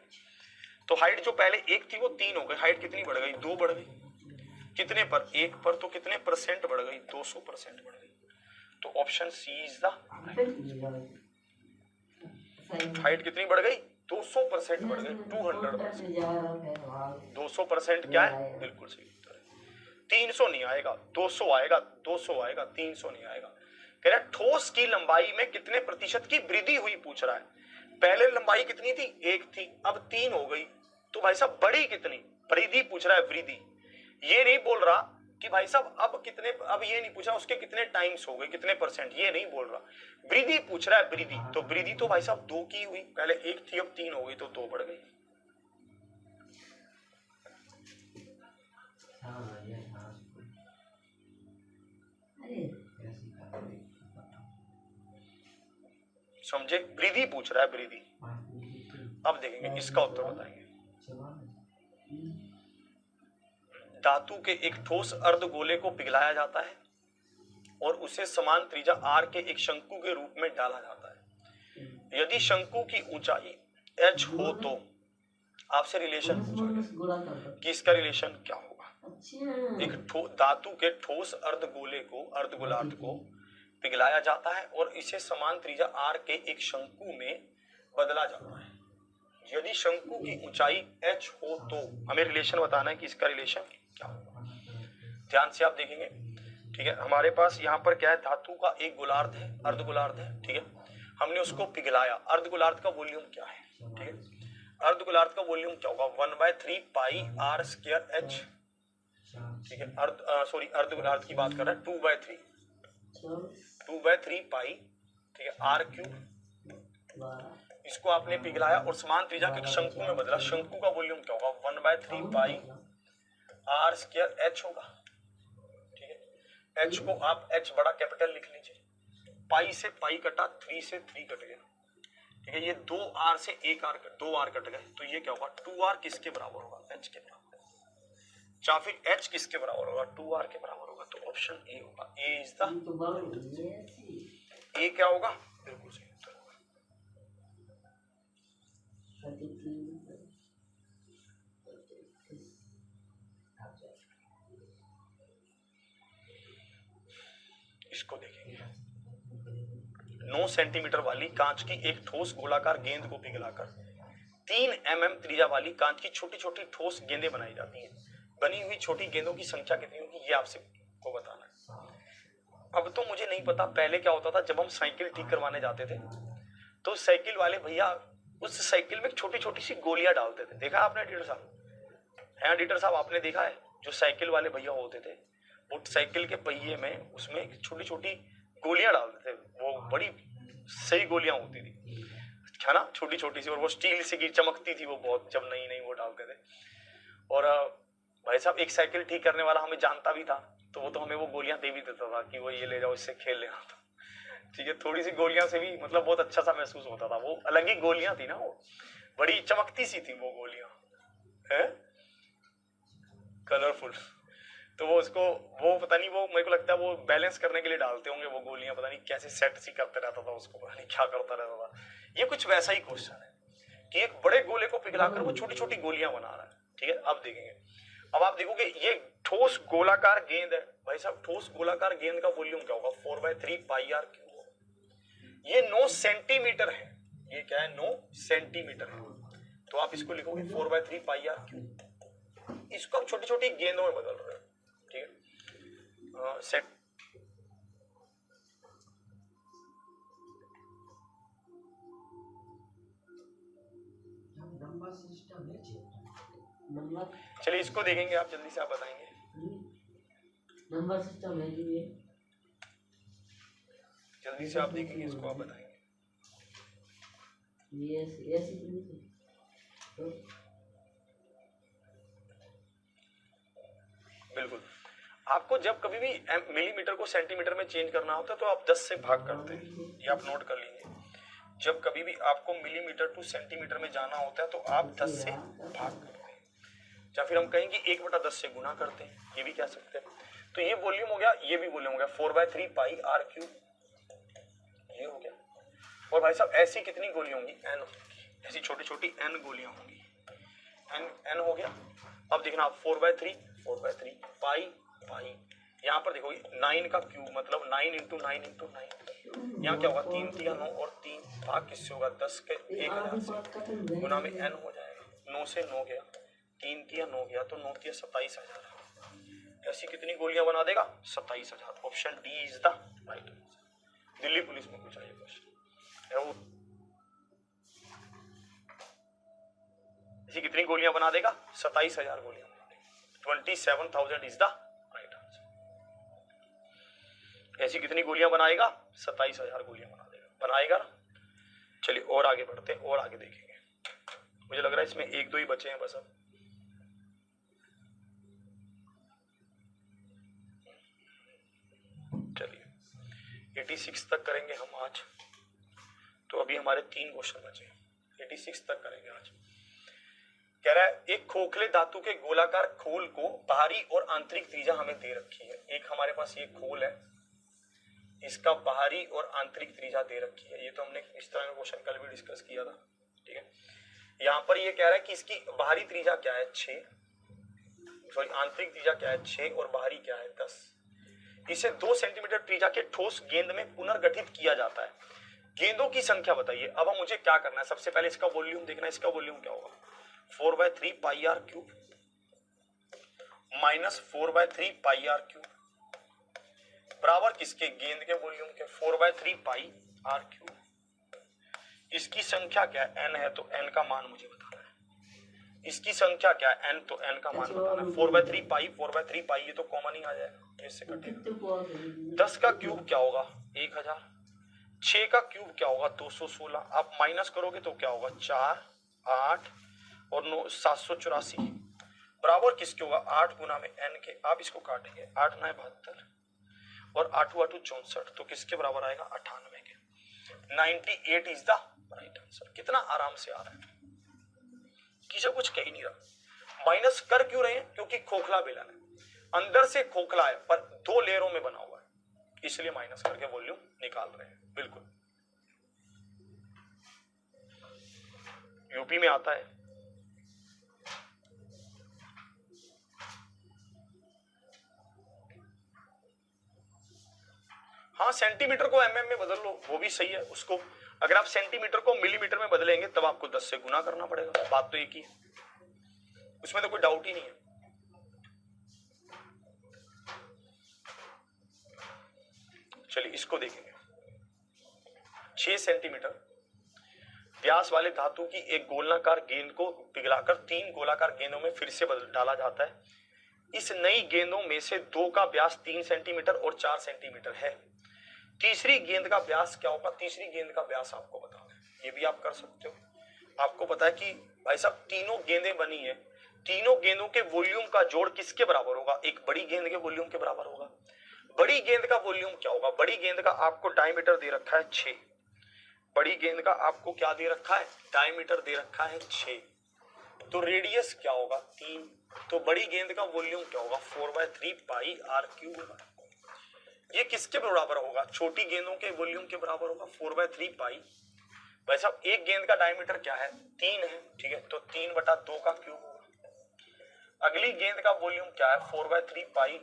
तो हाइट जो पहले 1 थी वो 3 हो गई, हाइट कितनी बढ़ गई 2 बढ़ गई। कितने पर 1 पर, तो कितने परसेंट बढ़ गई 200% बढ़ गई। तो option C is the, height कितनी बढ़ गई 200% बढ़ गई, 200%। 200% क्या है, बिल्कुल सही उत्तर है। 300 नहीं आएगा, 200 आएगा, 200 आएगा, 300 नहीं आएगा। कह रहा है ठोस की लंबाई में कितने प्रतिशत की वृद्धि हुई पूछ रहा है। पहले लंबाई कितनी थी 1 थी, अब 3 हो गई। तो भाई साहब बढ़ी कितनी, वृद्धि पूछ रहा है, वृद्धि। ये नहीं बोल रहा कि भाई साहब अब कितने, अब ये नहीं पूछा उसके कितने टाइम्स हो गए, कितने परसेंट, ये नहीं बोल रहा, वृद्धि पूछ रहा है, वृद्धि। तो वृद्धि तो भाई साहब 2 की हुई, पहले 1 थी अब 3 हो गई, तो 2 बढ़ गई। समझे, वृद्धि पूछ रहा है, वृद्धि। अब देखेंगे इसका उत्तर बताएंगे। धातु के एक ठोस अर्धगोले को पिघलाया जाता है और उसे समान त्रिज्या r के एक शंकु के रूप में डाला जाता है। यदि शंकु की ऊंचाई h हो तो आपसे रिलेशन पूछा कि इसका रिलेशन क्या होगा। एक धातु के ठोस अर्धगोले को, अर्धगोलार्ध को पिघलाया जाता है और इसे समान त्रिज्या r के एक शंकु में बदला जाता है। यदि शंकु की ऊंचाई h हो तो हमें रिलेशन बताना है कि इसका रिलेशन क्या होगा। ध्यान से आप देखेंगे, ठीक है। हमारे पास यहाँ पर क्या है, धातु का एक गोलार्ध है, अर्धगोलार्ध है, ठीक है। हमने उसको पिघलाया, अर्धगोलार्ध का वॉल्यूम क्या है, ठीक है। अर्धगोलार्ध का वॉल्यूम क्या होगा 1/3 पाई r स्क्वायर h, ठीक है। अर्धगोलार्ध की बात कर रहा है 2/3 पाई, ठीक है, r क्यूब। इसको आपने पिघलाया और समान त्रिज्या के शंकु में बदला। शंकु का वॉल्यूम क्या होगा 1/3 पाई r स्क्वायर h होगा, ठीक है। h को आप h बड़ा कैपिटल लिख लीजिए। पाई से पाई कटा, 3 से 3 कट गया, ठीक है। ये 2r से 2r कट गए, तो ये क्या होगा 2r किसके बराबर होगा, h के बराबर। या फिर h किसके बराबर होगा 2r के बराबर होगा। तो ऑप्शन ए होगा, ए इज द, ए क्या होगा, बिल्कुल सही उत्तर होगा। इसको देखेंगे, 9 सेंटीमीटर वाली कांच की एक ठोस गोलाकार गेंद को पिघलाकर 3 mm त्रिज्या वाली कांच की छोटी छोटी ठोस गेंदें बनाई जाती हैं। बनी हुई छोटी गेंदों की संख्या कितनी होगी, ये आपसे को बताना है। अब तो मुझे नहीं पता पहले क्या होता था, जब हम साइकिल ठीक करवाने जाते थे तो साइकिल वाले भैया उस साइकिल में छोटी छोटी सी गोलियां डालते थे। देखा आपने डीटर साहब, है डीटर साहब, आपने देखा है जो साइकिल वाले भैया होते थे वो साइकिल के पहिए में उसमें छोटी छोटी गोलियां डालते थे। वो बड़ी सही गोलियां होती थी, है ना, छोटी छोटी सी, और वो स्टील से की चमकती थी वो बहुत, जब नई नई वो डालते थे। और भाई साहब एक साइकिल ठीक करने वाला हमें जानता भी था, तो वो तो हमें वो गोलियां दे भी देता था कि वो ये ले जाओ, इससे खेल लेना था, ठीक है। थोड़ी सी गोलियां से भी मतलब बहुत अच्छा सा महसूस होता था। वो अलग ही गोलियां थी ना, वो बड़ी चमकती सी थी वो गोलियां, है कलरफुल। तो वो उसको, वो पता नहीं, वो मेरे को लगता है वो बैलेंस करने के लिए डालते होंगे वो गोलियां, पता नहीं कैसे सेट सी करते रहता था उसको, पता नहीं क्या करता रहता था। ये कुछ वैसा ही क्वेश्चन है कि एक बड़े गोले को पिघलाकर वो छोटी छोटी गोलियां बना रहा है, ठीक है। अब देखेंगे, अब आप देखोगे ये ठोस गोलाकार गेंद है भाई साहब। ठोस गोलाकार गेंद का वॉल्यूम क्या होगा 4/3 पाई r क्यूब। ये 9 सेंटीमीटर है, ये क्या है 9 सेंटीमीटर है, तो आप इसको लिखोगे 4/3 पाई r क्यूब। इसको आप छोटी छोटी गेंदों में बदल रहे हो, ठीक है। सेट चलिए इसको देखेंगे, आप जल्दी से आप बताएंगे, नंबर सिस्टम है जी, ये जल्दी से आप देखेंगे इसको, आप बताएंगे। ये ऐसी बिल्कुल, आपको जब कभी भी मिलीमीटर को सेंटीमीटर में चेंज करना होता है तो आप 10 से भाग करते हैं, ये आप नोट कर लीजिए। जब कभी भी आपको मिलीमीटर टू सेंटीमीटर में जाना होता है तो आप 10 से भाग करते हैं, या फिर हम कहेंगे 1/10 से गुना करते हैं, ये भी कह सकते हैं। तो ये वॉल्यूम हो गया, ये भी वॉल्यूम हो गया, 4/3 पाई आर क्यूब, ये हो गया। और भाई साहब ऐसी कितनी गोलियां होंगी, n, ऐसी छोटी छोटी n गोलियां होंगी, n हो गया। अब देखना आप 4/3 पाई पाई, यहाँ पर देखोगे 9 का क्यूब मतलब 9 × 9 × 9, यहाँ क्या होगा 3 × 9 और 3 भाग किससे होगा 10 के 1000 से, गुना में n हो जाएगा, 9 से 9 गया, 3 × 9 गया तो 9 × 27,000। ऐसी कितनी गोलियां बना देगा 27,000। Option D is the right answer. Delhi police में पूछा ये क्वेश्चन। ऐसी कितनी गोलियां बना देगा 27,000 गोलियां बना देगा, 27,000 इज द राइट आंसर। ऐसी कितनी गोलियां बनाएगा 27,000 गोलियां बना देगा, बनाएगा। चलिए और आगे बढ़ते हैं और आगे देखेंगे, मुझे लग रहा है इसमें 1-2 ही बचे हैं बस। अब चलिए 86 तक करेंगे हम आज, तो अभी हमारे 3 क्वेश्चन बचे, 86 तक करेंगे आज। कह रहा है एक खोखले धातु के गोलाकार खोल को बाहरी और आंतरिक त्रिज्या हमें दे रखी है। एक हमारे पास ये खोल है, इसका बाहरी और आंतरिक त्रिज्या दे रखी है, ये तो हमने इस तरह का क्वेश्चन कल भी डिस्कस किया था, ठीक है। यहाँ पर ये कह रहा है कि इसकी बाहरी त्रिज्या क्या है 6, सॉरी आंतरिक त्रिज्या क्या है 6 और बाहरी क्या है 10। इसे 2 सेंटीमीटर त्रिज्या के ठोस गेंद में पुनर्गठित किया जाता है, गेंदों की संख्या बताइए। अब हम मुझे क्या करना है, सबसे पहले इसका वॉल्यूम देखना है, इसका वॉल्यूम क्या होगा 4/3 pi r cube minus 4/3 pi r cube बराबर किसके, गेंद के वॉल्यूम के 4/3 पाई आर क्यूब। इसकी संख्या क्या है n है, तो n का मान मुझे बताना है। इसकी संख्या क्या है n, तो n का मान बताना है। 4/3 पाई ये तो कॉमन ही आ जाएगा, इससे कटेगा। 10 का क्यूब क्या होगा 1000, 6 का क्यूब क्या होगा 216, आप माइनस करोगे तो क्या होगा 4, 8 और 9 784 बराबर किसके होगा 8 गुना में n के। आप इसको काटेंगे 8 9 72 और 8 8 64, तो किसके बराबर आएगा 98 के। 98 इज द राइट आंसर। कितना आराम से आ रहा है, किसी कुछ कह ही नहीं रहा। माइनस कर क्यों रहे हैं, क्योंकि खोखला बेलन है, अंदर से खोखला है पर 2 लेयरों में बना हुआ है, इसलिए माइनस करके वॉल्यूम निकाल रहे हैं। बिल्कुल यूपी में आता है। हाँ सेंटीमीटर को mm में बदल लो, वो भी सही है। उसको अगर आप सेंटीमीटर को मिलीमीटर में बदलेंगे तब आपको 10 से गुना करना पड़ेगा, बात तो एक ही है, उसमें तो कोई डाउट ही नहीं है। चलिए इसको देखेंगे। 6 सेंटीमीटर व्यास वाले धातु की एक गोलाकार गेंद को पिघलाकर 3 गोलाकार गेंदों में फिर से बदल डाला जाता है। इस नई गेंदों में से 2 का व्यास 3 सेंटीमीटर और 4 सेंटीमीटर है। तीसरी गेंद का व्यास क्या होगा, तीसरी गेंद का व्यास आपको बताना है, ये भी आप कर सकते हो। आपको पता है कि भाई साहब तीनों गेंदें बनी है, तीनों गेंदों के वॉल्यूम का जोड़ किसके बराबर होगा, एक बड़ी गेंद के वॉल्यूम के बराबर होगा। बड़ी गेंद का वॉल्यूम क्या होगा, बड़ी गेंद का आपको डायमीटर दे रखा है 6, बड़ी गेंद का आपको क्या दे रखा है, डायमीटर दे रखा है 6, तो रेडियस क्या होगा 3, तो बड़ी गेंद का वॉल्यूम क्या होगा 4/3 पाई आर क्यूब। ये किसके बराबर होगा, छोटी गेंदों के वॉल्यूम के बराबर होगा 4/3 पाई। भाई साहब एक गेंद का डायमीटर क्या है 3 है, ठीक है, तो 3/2 का क्यूब होगा। अगली गेंद का वॉल्यूम क्या है 4/3 पाई,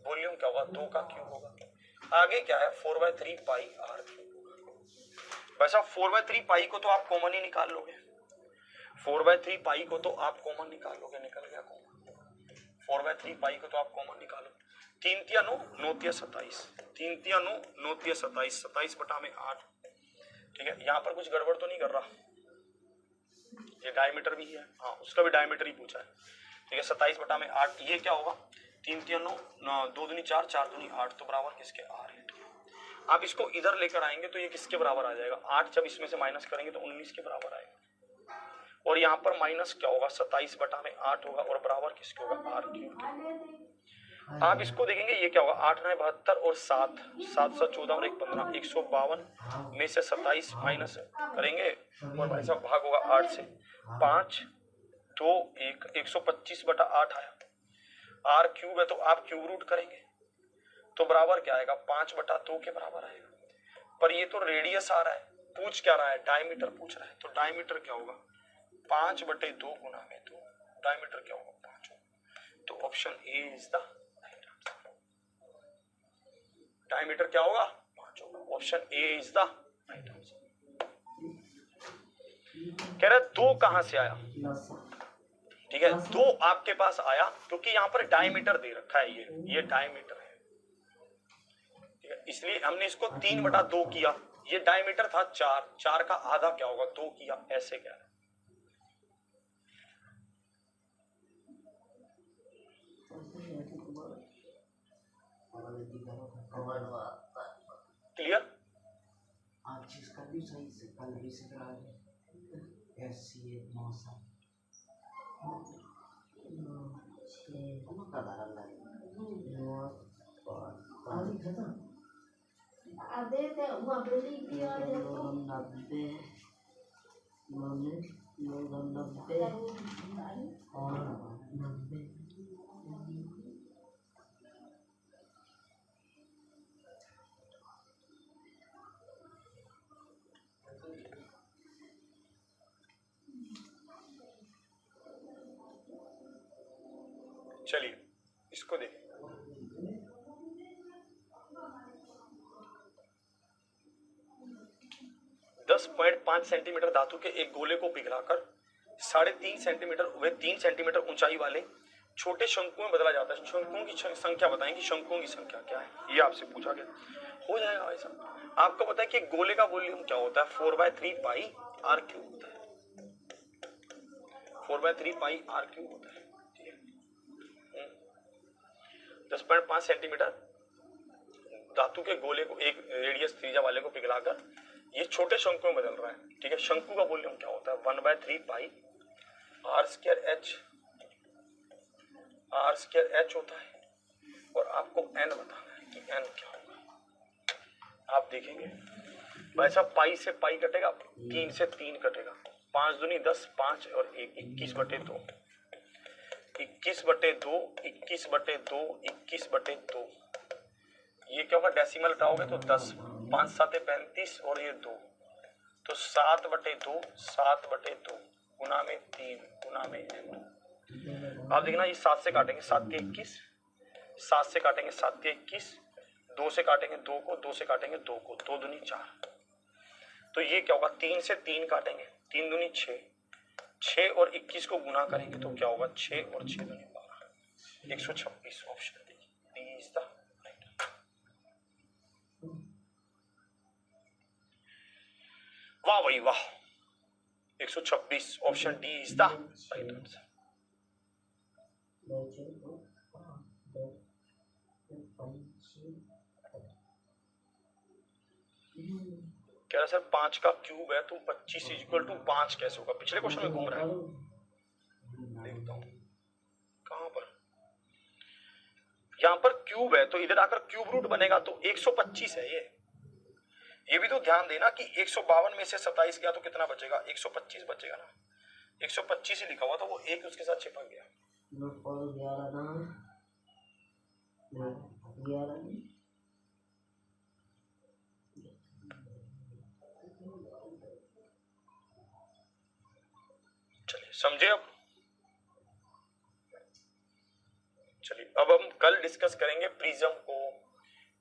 वॉल्यूम क्या होगा 2 का क्यूब होगा। आगे क्या है 4/3 पाई आर क्यूब होगा। भाई साहब 4/3 पाई को तो आप कॉमन ही निकाल लोगे, 4/3 पाई को तो आप कॉमन निकाल लोगे, निकल गया कॉमन। 4/3 पाई को तो आप कॉमन निकालो, 3 × 9 9 × 27, 3 × 9 9 × 27, 27/8, ठीक है। यहाँ पर कुछ गड़बड़ तो नहीं कर रहा, ये डायमीटर भी है, हाँ उसका भी डायमीटर ही पूछा है, ठीक है। 27/8 ये क्या होगा 3 × 9 2 दूनी 4 4 दूनी 8, तो बराबर किसके 8। आप इसको इधर लेकर आएंगे तो ये किसके बराबर आ जाएगा 8, जब इसमें से माइनस करेंगे तो 19 के बराबर आएगा। और यहाँ पर माइनस क्या होगा 27/8 होगा और बराबर किसके होगा आर क्यूब। आप इसको देखेंगे ये क्या होगा, 8 9 72 और 7 7 7 14 और 1 15, 152 में से 27 माइनस करेंगे और भाई साहब भाग होगा 8 से, 5 2 1 125 बटा 8 आया। आर क्यूब है तो आप क्यूब रूट करेंगे तो बराबर क्या आएगा, 5 बटा 2 के बराबर आएगा। पर ये तो रेडियस आ रहा है, पूछ क्या रहा है, डायमीटर पूछ रहा है, तो डायमीटर क्या होगा 5 बटे 2 गुना में 2, डायमीटर क्या होगा 5 होगा। तो option A is the right answer. Diameter क्या होगा 5 होगा, option A is the right answer. कह रहा है 2 कहां से आया, ठीक है 2 आपके पास आया क्योंकि यहां पर डायमीटर दे रखा है, ये डायमीटर है, ठीक है, इसलिए हमने इसको 3 बटा 2 किया। ये डायमीटर था 4, 4 का आधा क्या होगा 2 किया, ऐसे क्या है। क्लियर, आज इसका भी सही से कल भी से करा दे ऐसी मौसम चलिए इसको देखें। दस 10.5 सेंटीमीटर धातु के एक गोले को पिघलाकर 3.5 सेंटीमीटर व 3 सेंटीमीटर ऊंचाई वाले छोटे शंकुओं में बदला जाता है। शंकुओं की संख्या बताएं कि शंकुओं की संख्या क्या है, ये आपसे पूछा गया, हो जाएगा भाई साहब। आपको पता है कि गोले का वॉल्यूम क्या होता है, 4/3 पाई आर क्यूब होता है, 4/3 पाई आर क्यूब होता है, ठीक है। 10.5 सेंटीमीटर धातु के गोले को एक रेडियस त्रिज्या वाले को पिघलाकर ये छोटे शंकु में बदल रहा है, ठीक है। शंकु का वॉल्यूम क्या होता है 1/3 पाई आर स्क्वायर एच होता है, और आपको एन बताना है कि एन क्या होगा। आप देखेंगे भाई साहब पाई से पाई कटेगा, 3 से 3 कटेगा, 5 दूनी 10, 5 और 1 21/2, 21/2, 21/2, 21/2। ये क्या होगा, डेसिमल हटाओगे तो 10, 5 7 35 और ये 2, तो 7/2, 7/2 गुना में 3 गुना में n। आप देखना ये 7 से काटेंगे 7 के 21, 7 से काटेंगे 7 के 21, 2 से काटेंगे 2 को, 2 से काटेंगे 2 को, 2 दूनी 4। तो ये क्या होगा, 3 से 3 काटेंगे, 3 दूनी 6, 6 और 21 को गुना करेंगे तो क्या होगा 6 और 6 दूनी 12, 126। Option D is the right. वाह भाई वाह, 126, option D is the right answer. कह रहा सर 5 का क्यूब है तो 25 = 5 कैसे होगा, पिछले क्वेश्चन में घूम रहा है, देखता हूं कहां पर। यहां पर क्यूब है तो इधर आकर क्यूब रूट बनेगा तो 125 है ये भी तो ध्यान देना कि 152 में से 27 गया तो कितना बचेगा, 125 बचेगा ना, 125 ही लिखा हुआ था, वो एक उसके साथ चिपक गया। चलिए समझे अब। चलिए अब हम कल डिस्कस करेंगे प्रिज्म को,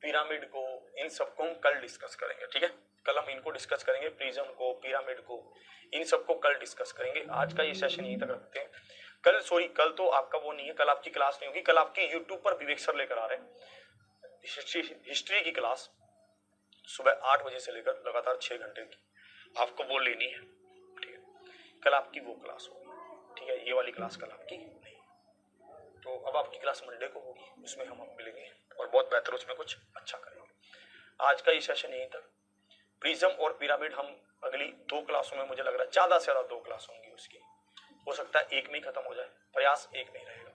पिरामिड को, इन सबको हम कल डिस्कस करेंगे, ठीक है। कल हम इनको डिस्कस करेंगे, प्रिज्म को, पिरामिड को, इन सबको कल डिस्कस करेंगे। आज का ये सेशन यहीं तक रखते हैं। कल तो आपका वो नहीं है, कल आपकी क्लास नहीं होगी। कल आपकी यूट्यूब पर विवेक सर लेकर आ रहे हैं हिस्ट्री की क्लास, सुबह 8 बजे से लेकर लगातार 6 घंटे की, आपको वो लेनी है, ठीक है। कल आपकी वो क्लास होगी, ठीक है, ये वाली क्लास कल आपकी नहीं। तो अब आपकी क्लास मंडे को होगी, उसमें हम मिलेंगे और बहुत बेहतर उसमें कुछ अच्छा करेंगे। आज का ये सेशन यहीं तक। प्रिज्म और पिरामिड हम अगली 2 क्लासों में, मुझे लग रहा है ज़्यादा से ज़्यादा 2 क्लास होंगी उसकी, हो सकता है एक में ही खत्म हो जाए, प्रयास एक में ही रहेगा।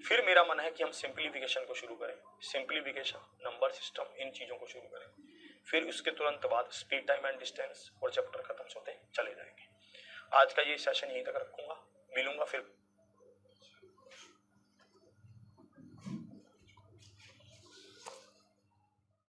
फिर मेरा मन है कि हम सिंप्लीफिकेशन को शुरू करें, सिंप्लीफिकेशन, नंबर सिस्टम, इन चीज़ों को शुरू करें। फिर उसके तुरंत बाद स्पीड, टाइम एंड डिस्टेंस और चैप्टर खत्म होते चले जाएंगे। आज का ये सेशन यहीं तक रखूंगा, मिलूंगा फिर